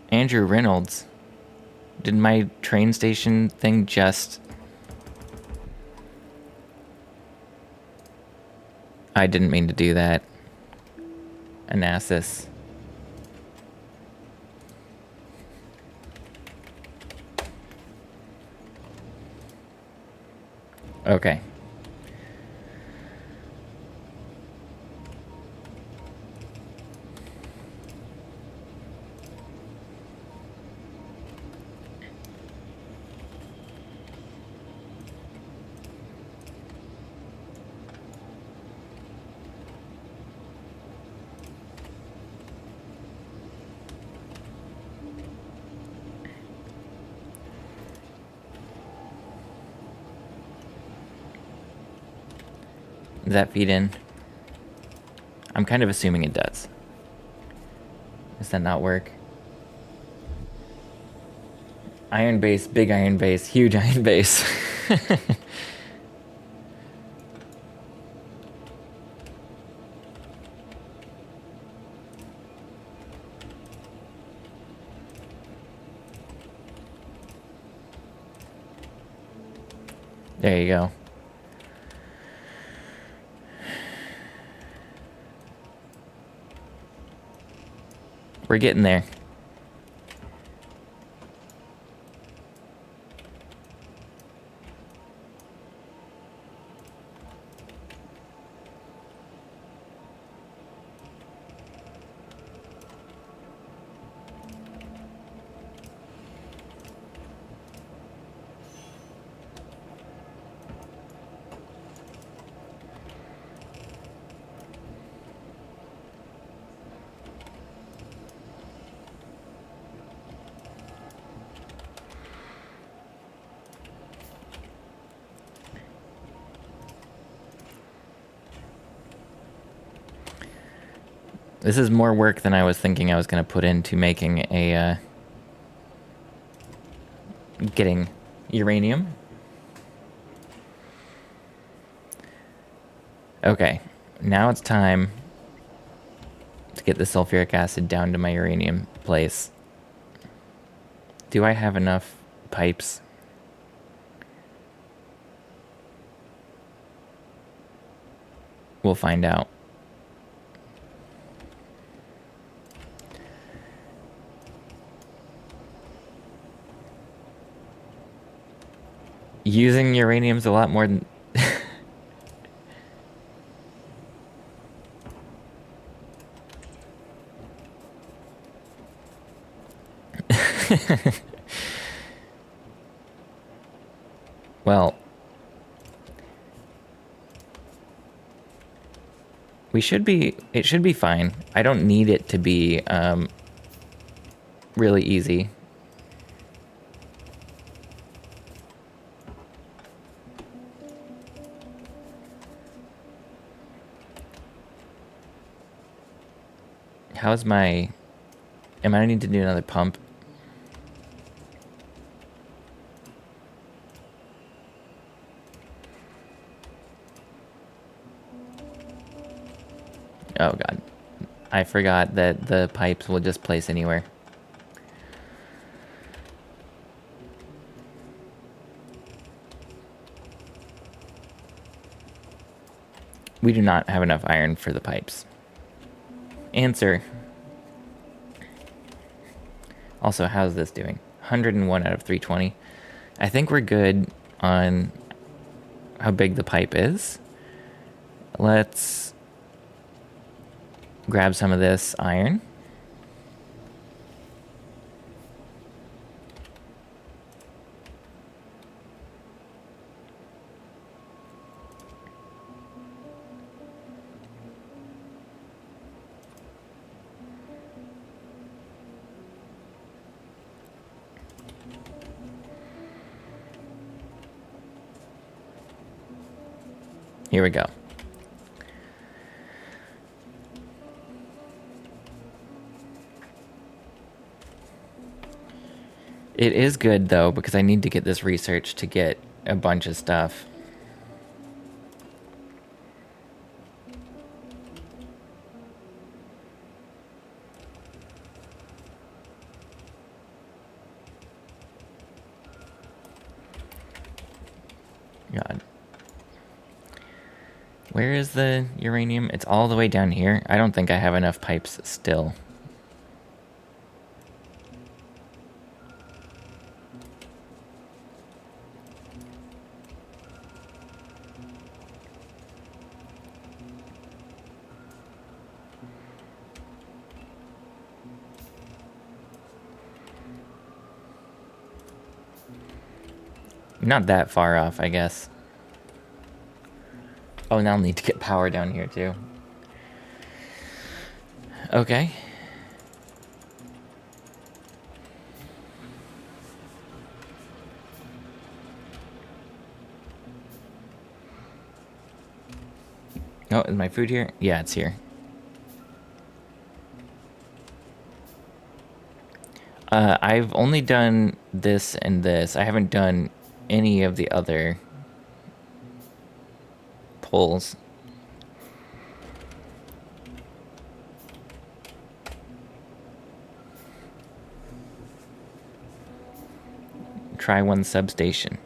Andrew Reynolds. Did my train station thing just... I didn't mean to do that. Anasis. Okay. Does that feed in? I'm kind of assuming it does. Does that not work? Iron base, big iron base, huge iron base. There you go. We're getting there. This is more work than I was thinking I was going to put into making a, getting uranium. Okay, now it's time to get the sulfuric acid down to my uranium place. Do I have enough pipes? We'll find out. Using uranium's a lot more than... Well, it should be fine. I don't need it to be really easy. How's my... Am I need to do another pump? Oh god. I forgot that the pipes will just place anywhere. We do not have enough iron for the pipes. Answer. Also, how's this doing? 101 out of 320. I think we're good on how big the pipe is. Let's grab some of this iron. Here we go. It is good though, because I need to get this research to get a bunch of stuff. God. Where is the uranium? It's all the way down here. I don't think I have enough pipes still. Not that far off, I guess. Oh, and I'll need to get power down here, too. Okay. Oh, is my food here? Yeah, it's here. I've only done this and this. I haven't done any of the other pulls. Try one substation.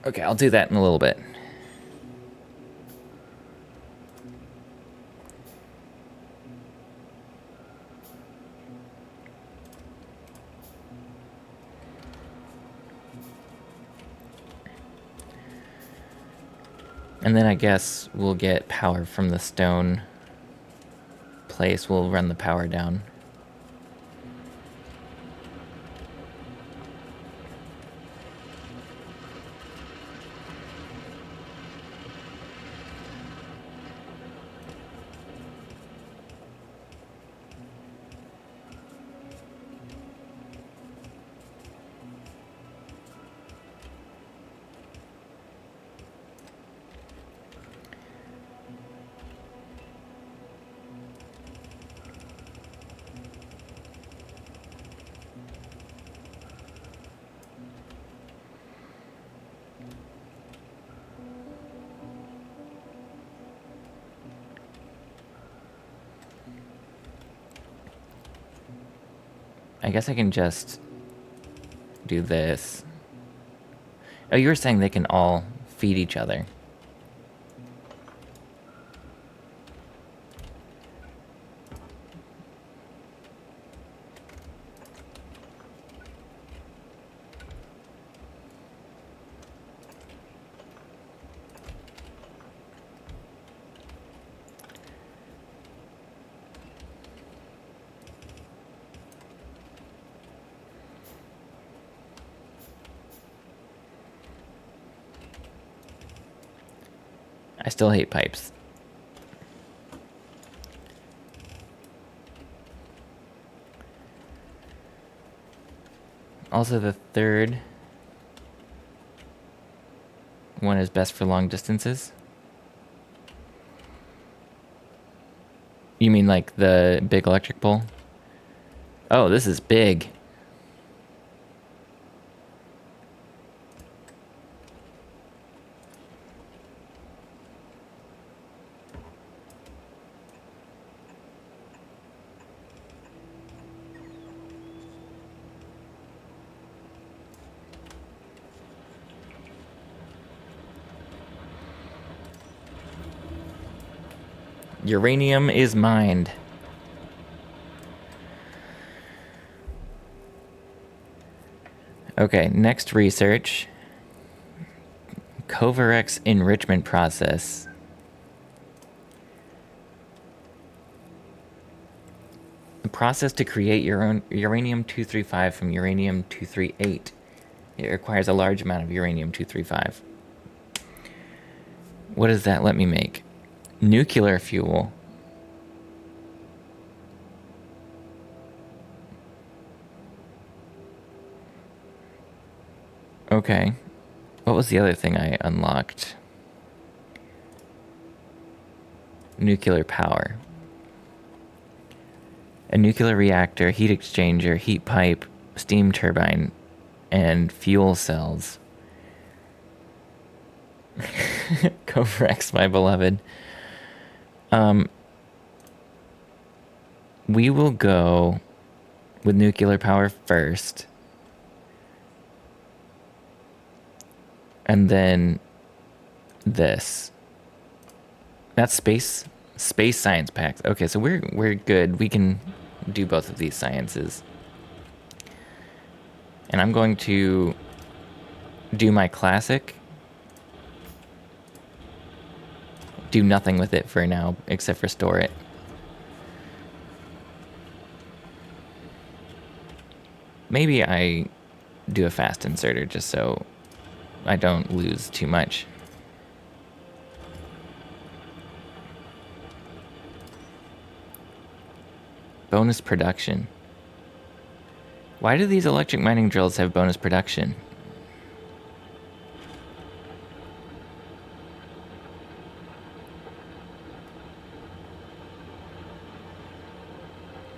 Okay, I'll do that in a little bit. And then I guess we'll get power from the stone place. We'll run the power down. I guess I can just do this. Oh, you were saying they can all feed each other. I still hate pipes. Also, the third one is best for long distances. You mean like the big electric pole? Oh, this is big. Uranium is mined. Okay, next research. Covarex enrichment process. The process to create your own uranium-235 from uranium-238. It requires a large amount of uranium-235. What does that let me make? Nuclear fuel. Okay. What was the other thing I unlocked? Nuclear power. A nuclear reactor, heat exchanger, heat pipe, steam turbine, and fuel cells. Covarex, my beloved. We will go with nuclear power first. And then this. That's space science packs. Okay, so we're good. We can do both of these sciences. And I'm going to do my classic. Do nothing with it for now except for store it. Maybe I do a fast inserter just so I don't lose too much. Bonus production. Why do these electric mining drills have bonus production?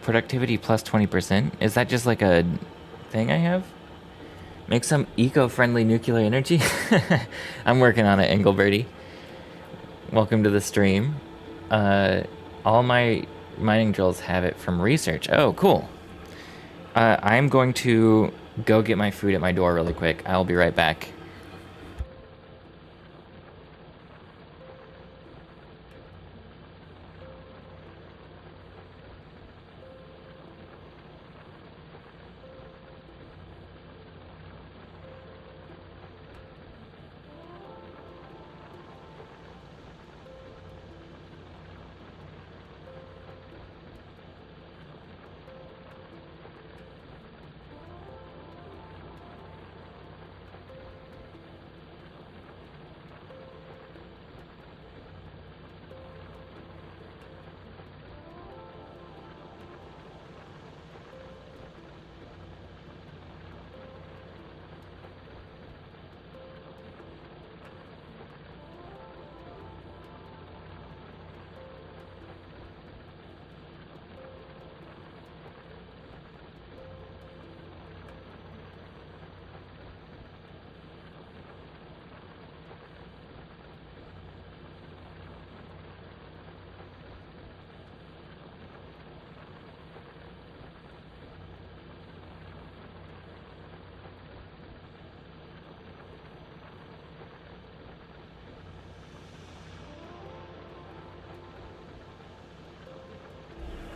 Productivity plus 20%? Is that just like a thing I have? Make some eco-friendly nuclear energy? I'm working on it, Engelberty. Welcome to the stream. All my mining drills have it from research. Oh, cool. I'm going to go get my food at my door really quick. I'll be right back.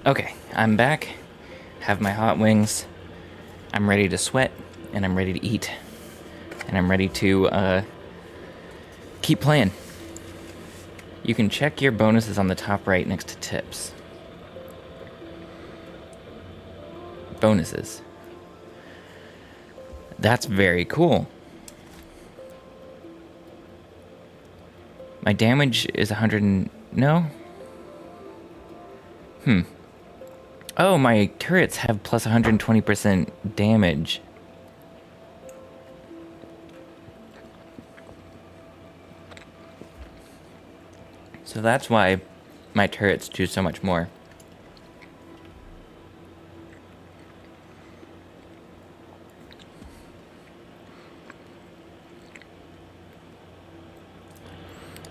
Okay, I'm back. Have my hot wings. I'm ready to sweat, and I'm ready to eat. And I'm ready to keep playing. You can check your bonuses on the top right next to tips. Bonuses. That's very cool. My damage is 100 and... No? Oh, my turrets have plus 120% damage. So that's why my turrets do so much more.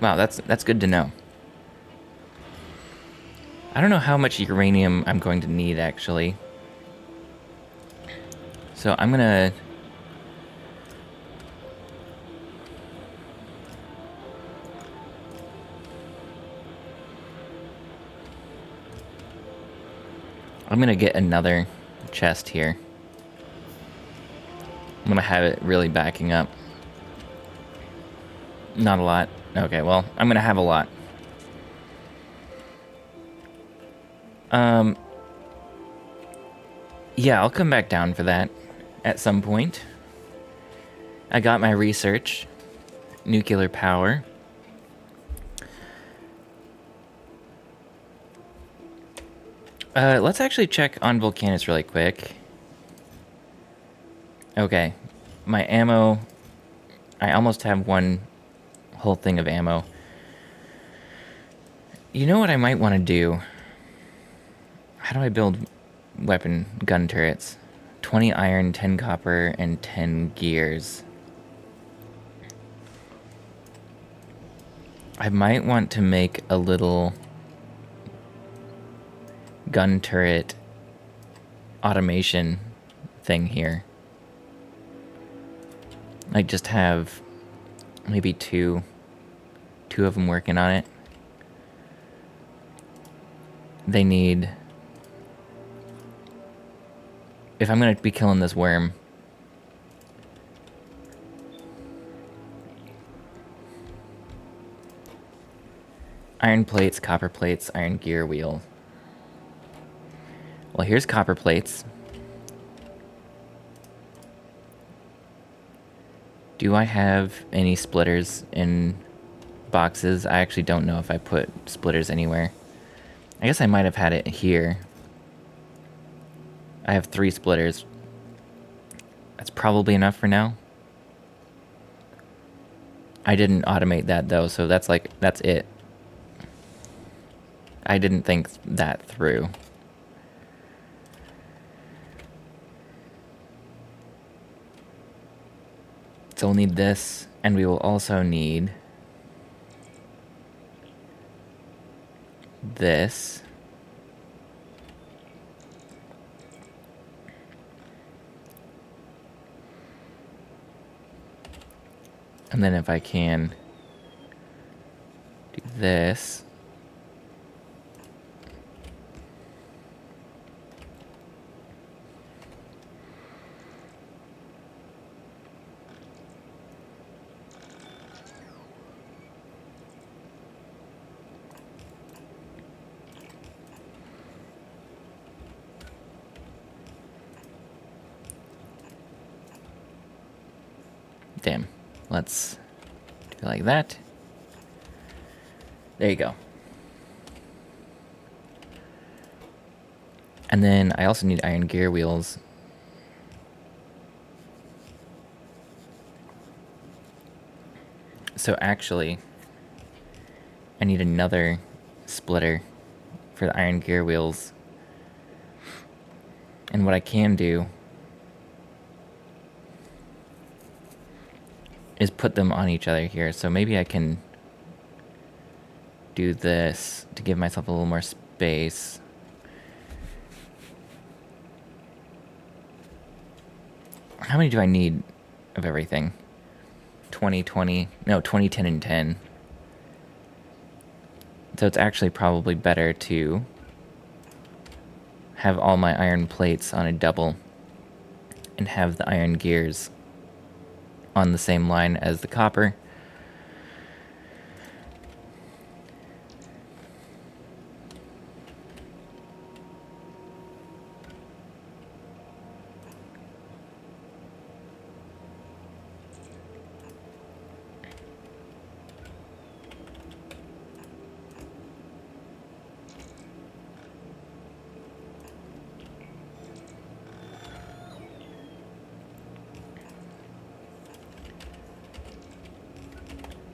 Wow, that's good to know. I don't know how much uranium I'm going to need, actually. So I'm gonna... get another chest here. I'm gonna have it really backing up. Not a lot. Okay, well, I'm gonna have a lot. Yeah, I'll come back down for that at some point. I got my research. Nuclear power. Let's actually check on Volcanus really quick. Okay. My ammo... I almost have one whole thing of ammo. You know what I might want to do? How do I build gun turrets? 20 iron, 10 copper, and 10 gears. I might want to make a little gun turret automation thing here. Like just have maybe two of them working on it. They need... If I'm going to be killing this worm... Iron plates, copper plates, iron gear wheel. Well, here's copper plates. Do I have any splitters in boxes? I actually don't know if I put splitters anywhere. I guess I might have had it here. I have 3 splitters. That's probably enough for now. I didn't automate that though, so that's it. I didn't think that through. So we'll need this, and we will also need this. And then if I can do this. Damn. Let's do it like that. There you go. And then I also need iron gear wheels. So actually, I need another splitter for the iron gear wheels. And what I can do is put them on each other here. So maybe I can do this to give myself a little more space. How many do I need of everything? 20, 20, no, 20, 10, and 10. So it's actually probably better to have all my iron plates on a double and have the iron gears on the same line as the copper.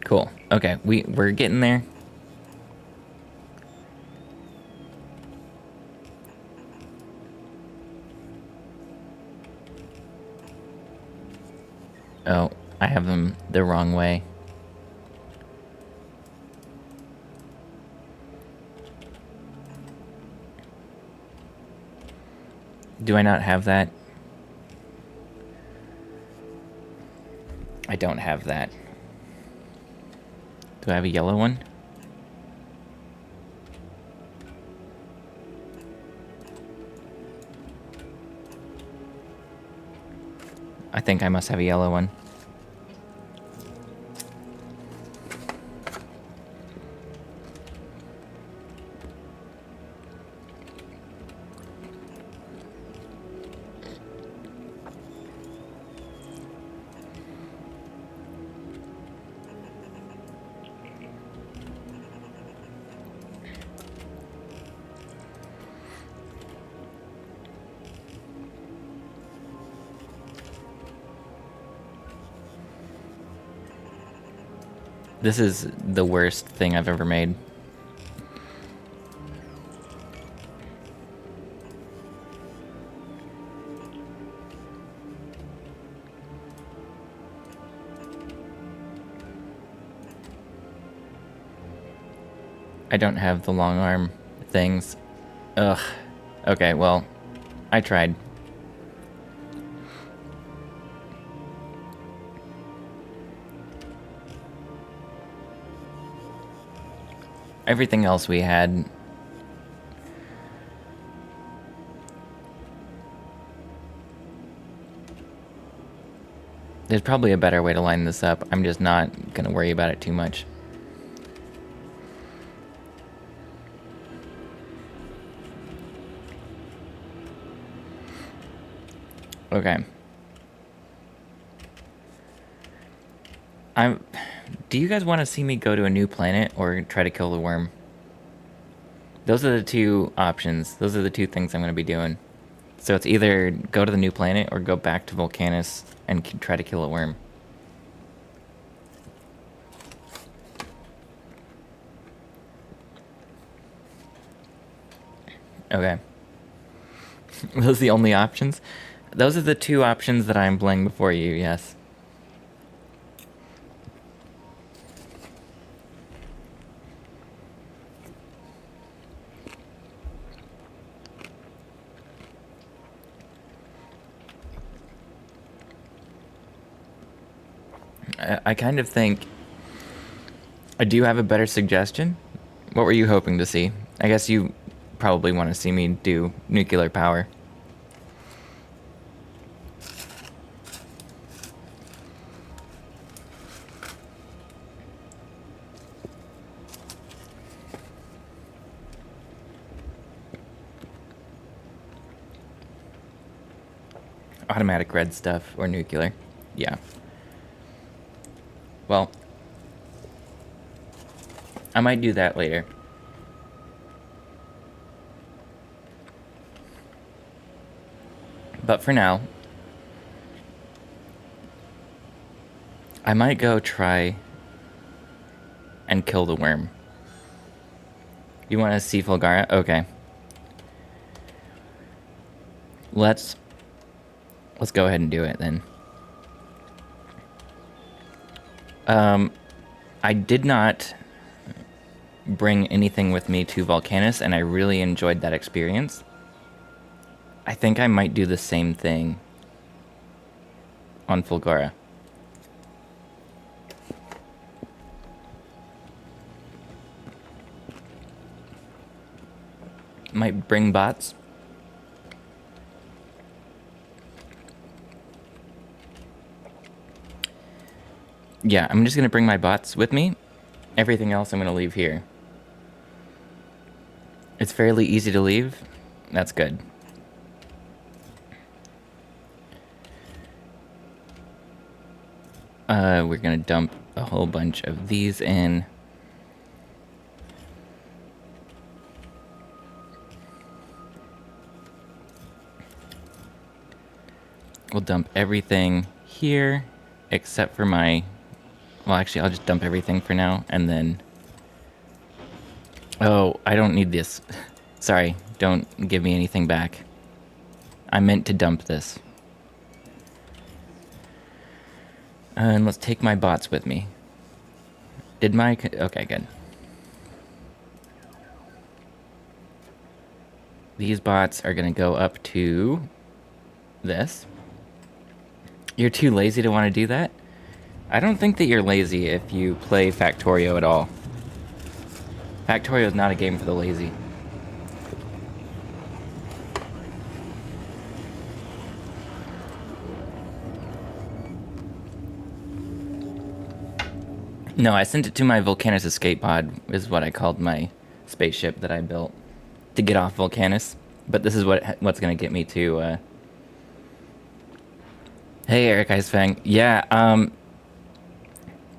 Cool. Okay, we're getting there. Oh, I have them the wrong way. Do I not have that? I don't have that. Do I have a yellow one? I think I must have a yellow one. This is the worst thing I've ever made. I don't have the long arm things. Ugh. Okay, well, I tried. Everything else we had. There's probably a better way to line this up. I'm just not going to worry about it too much. Okay. Do you guys want to see me go to a new planet or try to kill the worm? Those are the two options. Those are the two things I'm going to be doing. So it's either go to the new planet or go back to Volcanus and try to kill a worm. Okay. Those are the only options? Those are the two options that I'm playing before you, yes. I kind of think... I do have a better suggestion. What were you hoping to see? I guess you probably want to see me do nuclear power. Automatic red stuff or nuclear. Yeah. Well, I might do that later. But for now, I might go try and kill the worm. You want to see Fulgara? Okay. Let's go ahead and do it then. I did not bring anything with me to Volcanus, and I really enjoyed that experience. I think I might do the same thing on Fulgara. Might bring bots. Yeah, I'm just going to bring my bots with me. Everything else I'm going to leave here. It's fairly easy to leave. That's good. We're going to dump a whole bunch of these in. We'll dump everything here except for my... Well, actually, I'll just dump everything for now, and then... Oh, I don't need this. Sorry, don't give me anything back. I meant to dump this. And let's take my bots with me. Did my... Okay, good. These bots are going to go up to this. You're too lazy to want to do that? I don't think that you're lazy if you play Factorio at all. Factorio is not a game for the lazy. No, I sent it to my Volcanus escape pod, is what I called my spaceship that I built to get off Volcanus. But this is what's going to get me to... Hey, Eric Icefang. Yeah,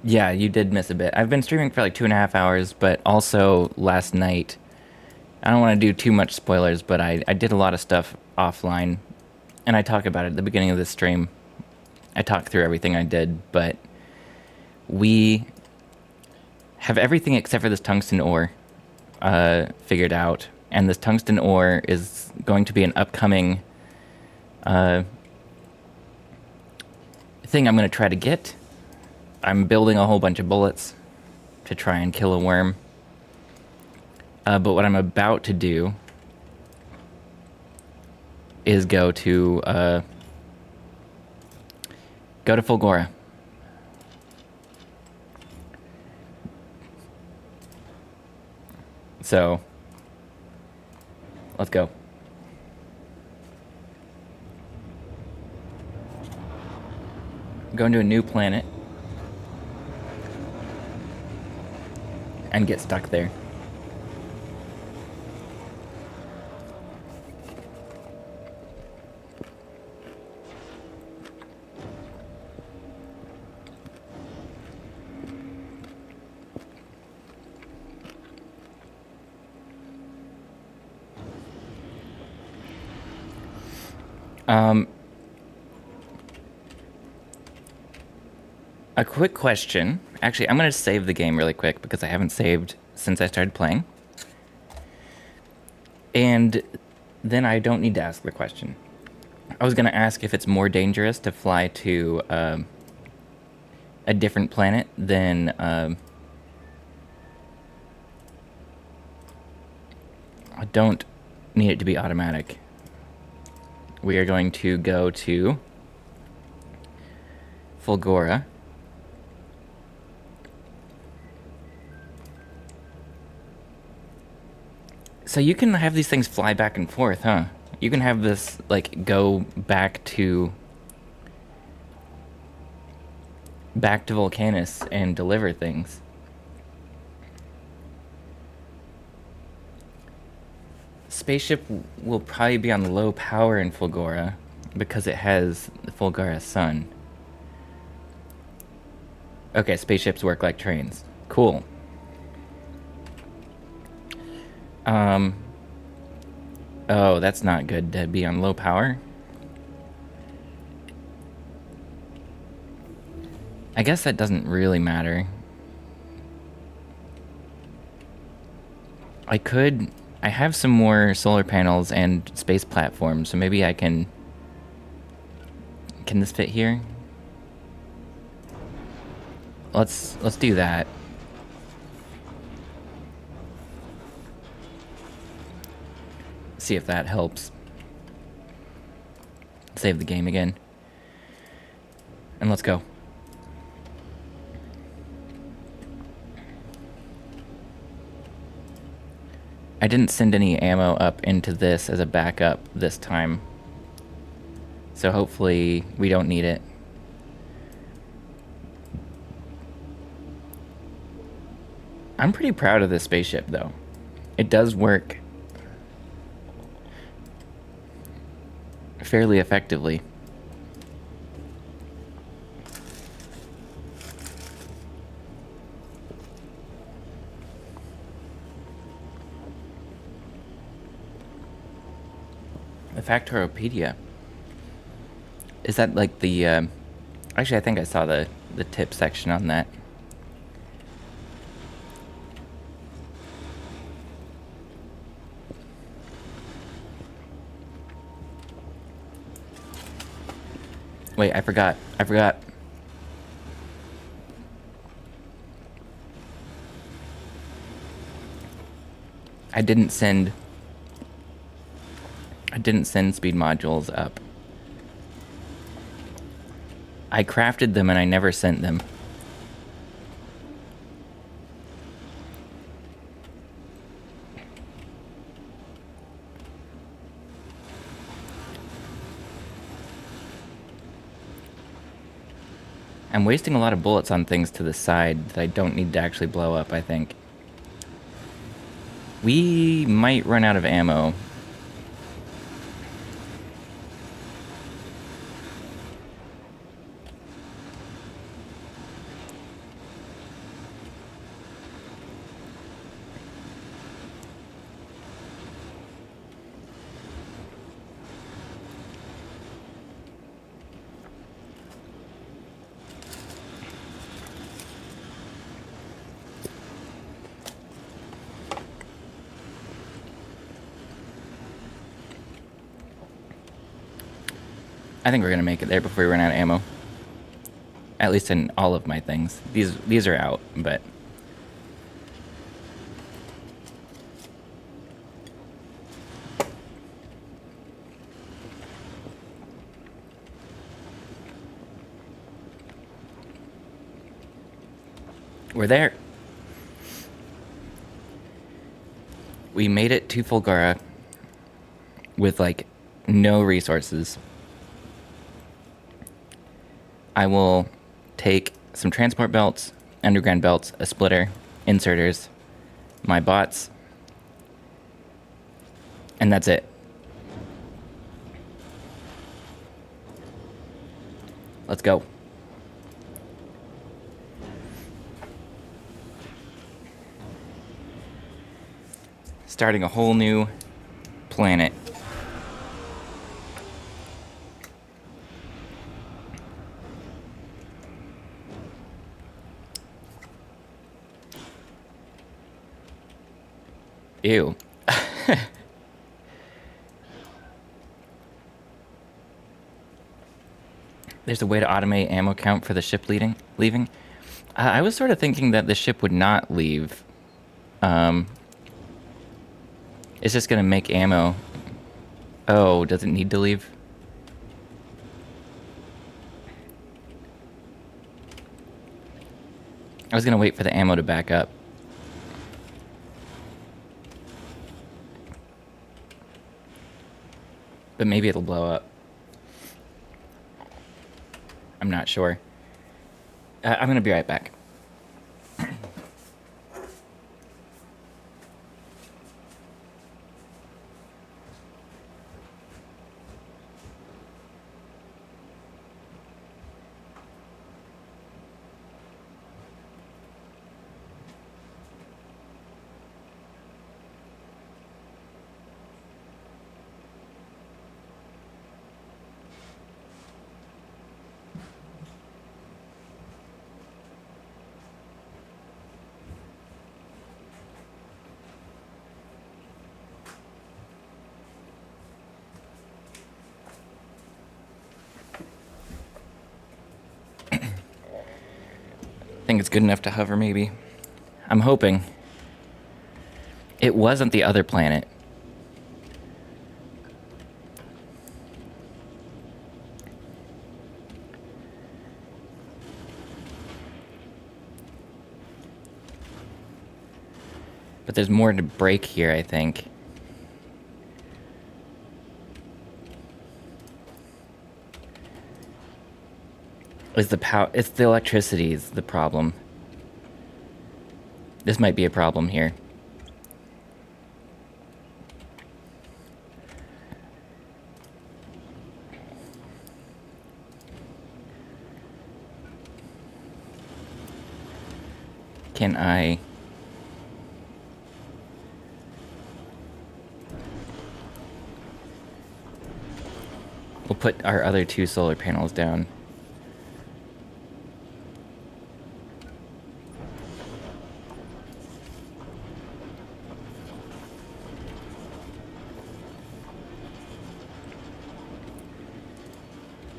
yeah, you did miss a bit. I've been streaming for like 2.5 hours, but also last night... I don't want to do too much spoilers, but I did a lot of stuff offline. And I talk about it at the beginning of the stream. I talk through everything I did, but... We have everything except for this tungsten ore figured out. And this tungsten ore is going to be an upcoming thing I'm going to try to get. I'm building a whole bunch of bullets to try and kill a worm. But what I'm about to do is go to Fulgora. So, let's go. Going to a new planet and get stuck there. A quick question. Actually, I'm going to save the game really quick because I haven't saved since I started playing. And then I don't need to ask the question. I was going to ask if it's more dangerous to fly to a different planet than... I don't need it to be automatic. We are going to go to Fulgora. So you can have these things fly back and forth, huh? You can have this, like, go back to Volcanus and deliver things. Spaceship will probably be on low power in Fulgora because it has the Fulgora sun. Okay, spaceships work like trains. Cool. Oh, that's not good to be on low power. I guess that doesn't really matter. I have some more solar panels and space platforms, so maybe I can... Can this fit here? Let's do that. See if that helps. Save the game again. And let's go. I didn't send any ammo up into this as a backup this time. So hopefully we don't need it. I'm pretty proud of this spaceship, though. It does work fairly effectively. The Factoriopedia. Is that like the... Actually, I think I saw the tip section on that. Wait, I forgot. I didn't send speed modules up. I crafted them and I never sent them. I'm wasting a lot of bullets on things to the side that I don't need to actually blow up, I think. We might run out of ammo. I think we're gonna make it there before we run out of ammo. At least in all of my things. These are out, but... We're there. we made it to Fulgara with like no resources. I will take some transport belts, underground belts, a splitter, inserters, my bots, and that's it. Let's go. Starting a whole new planet. Ew. There's a way to automate ammo count for the ship leaving. I was sort of thinking that the ship would not leave. It's just gonna make ammo. Oh, does it need to leave? I was gonna wait for the ammo to back up. But maybe it'll blow up. I'm not sure. I'm gonna be right back. I think it's good enough to hover, maybe. I'm hoping. It wasn't the other planet. But there's more to break here, I think. It's the electricity is the problem. This might be a problem here. Can I... We'll put our other 2 solar panels down.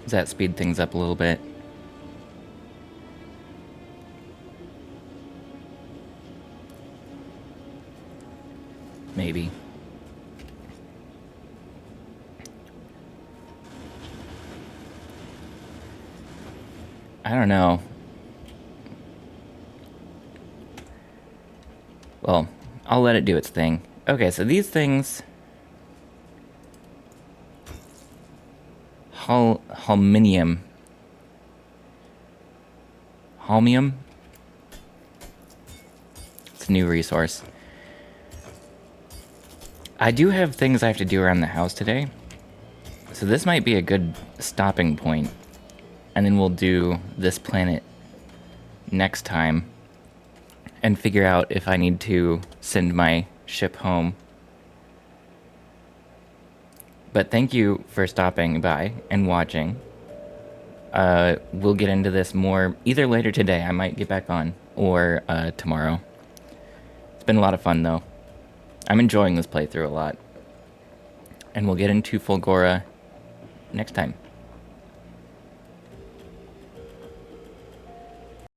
Does that speed things up a little bit? Maybe. I don't know. Well, I'll let it do its thing. Okay, so these things... Holmium. Holmium? It's a new resource. I do have things I have to do around the house today. So this might be a good stopping point. And then we'll do this planet next time. And figure out if I need to send my ship home. But thank you for stopping by and watching. We'll get into this more either later today, I might get back on, or tomorrow. It's been a lot of fun though. I'm enjoying this playthrough a lot. And we'll get into Fulgora next time.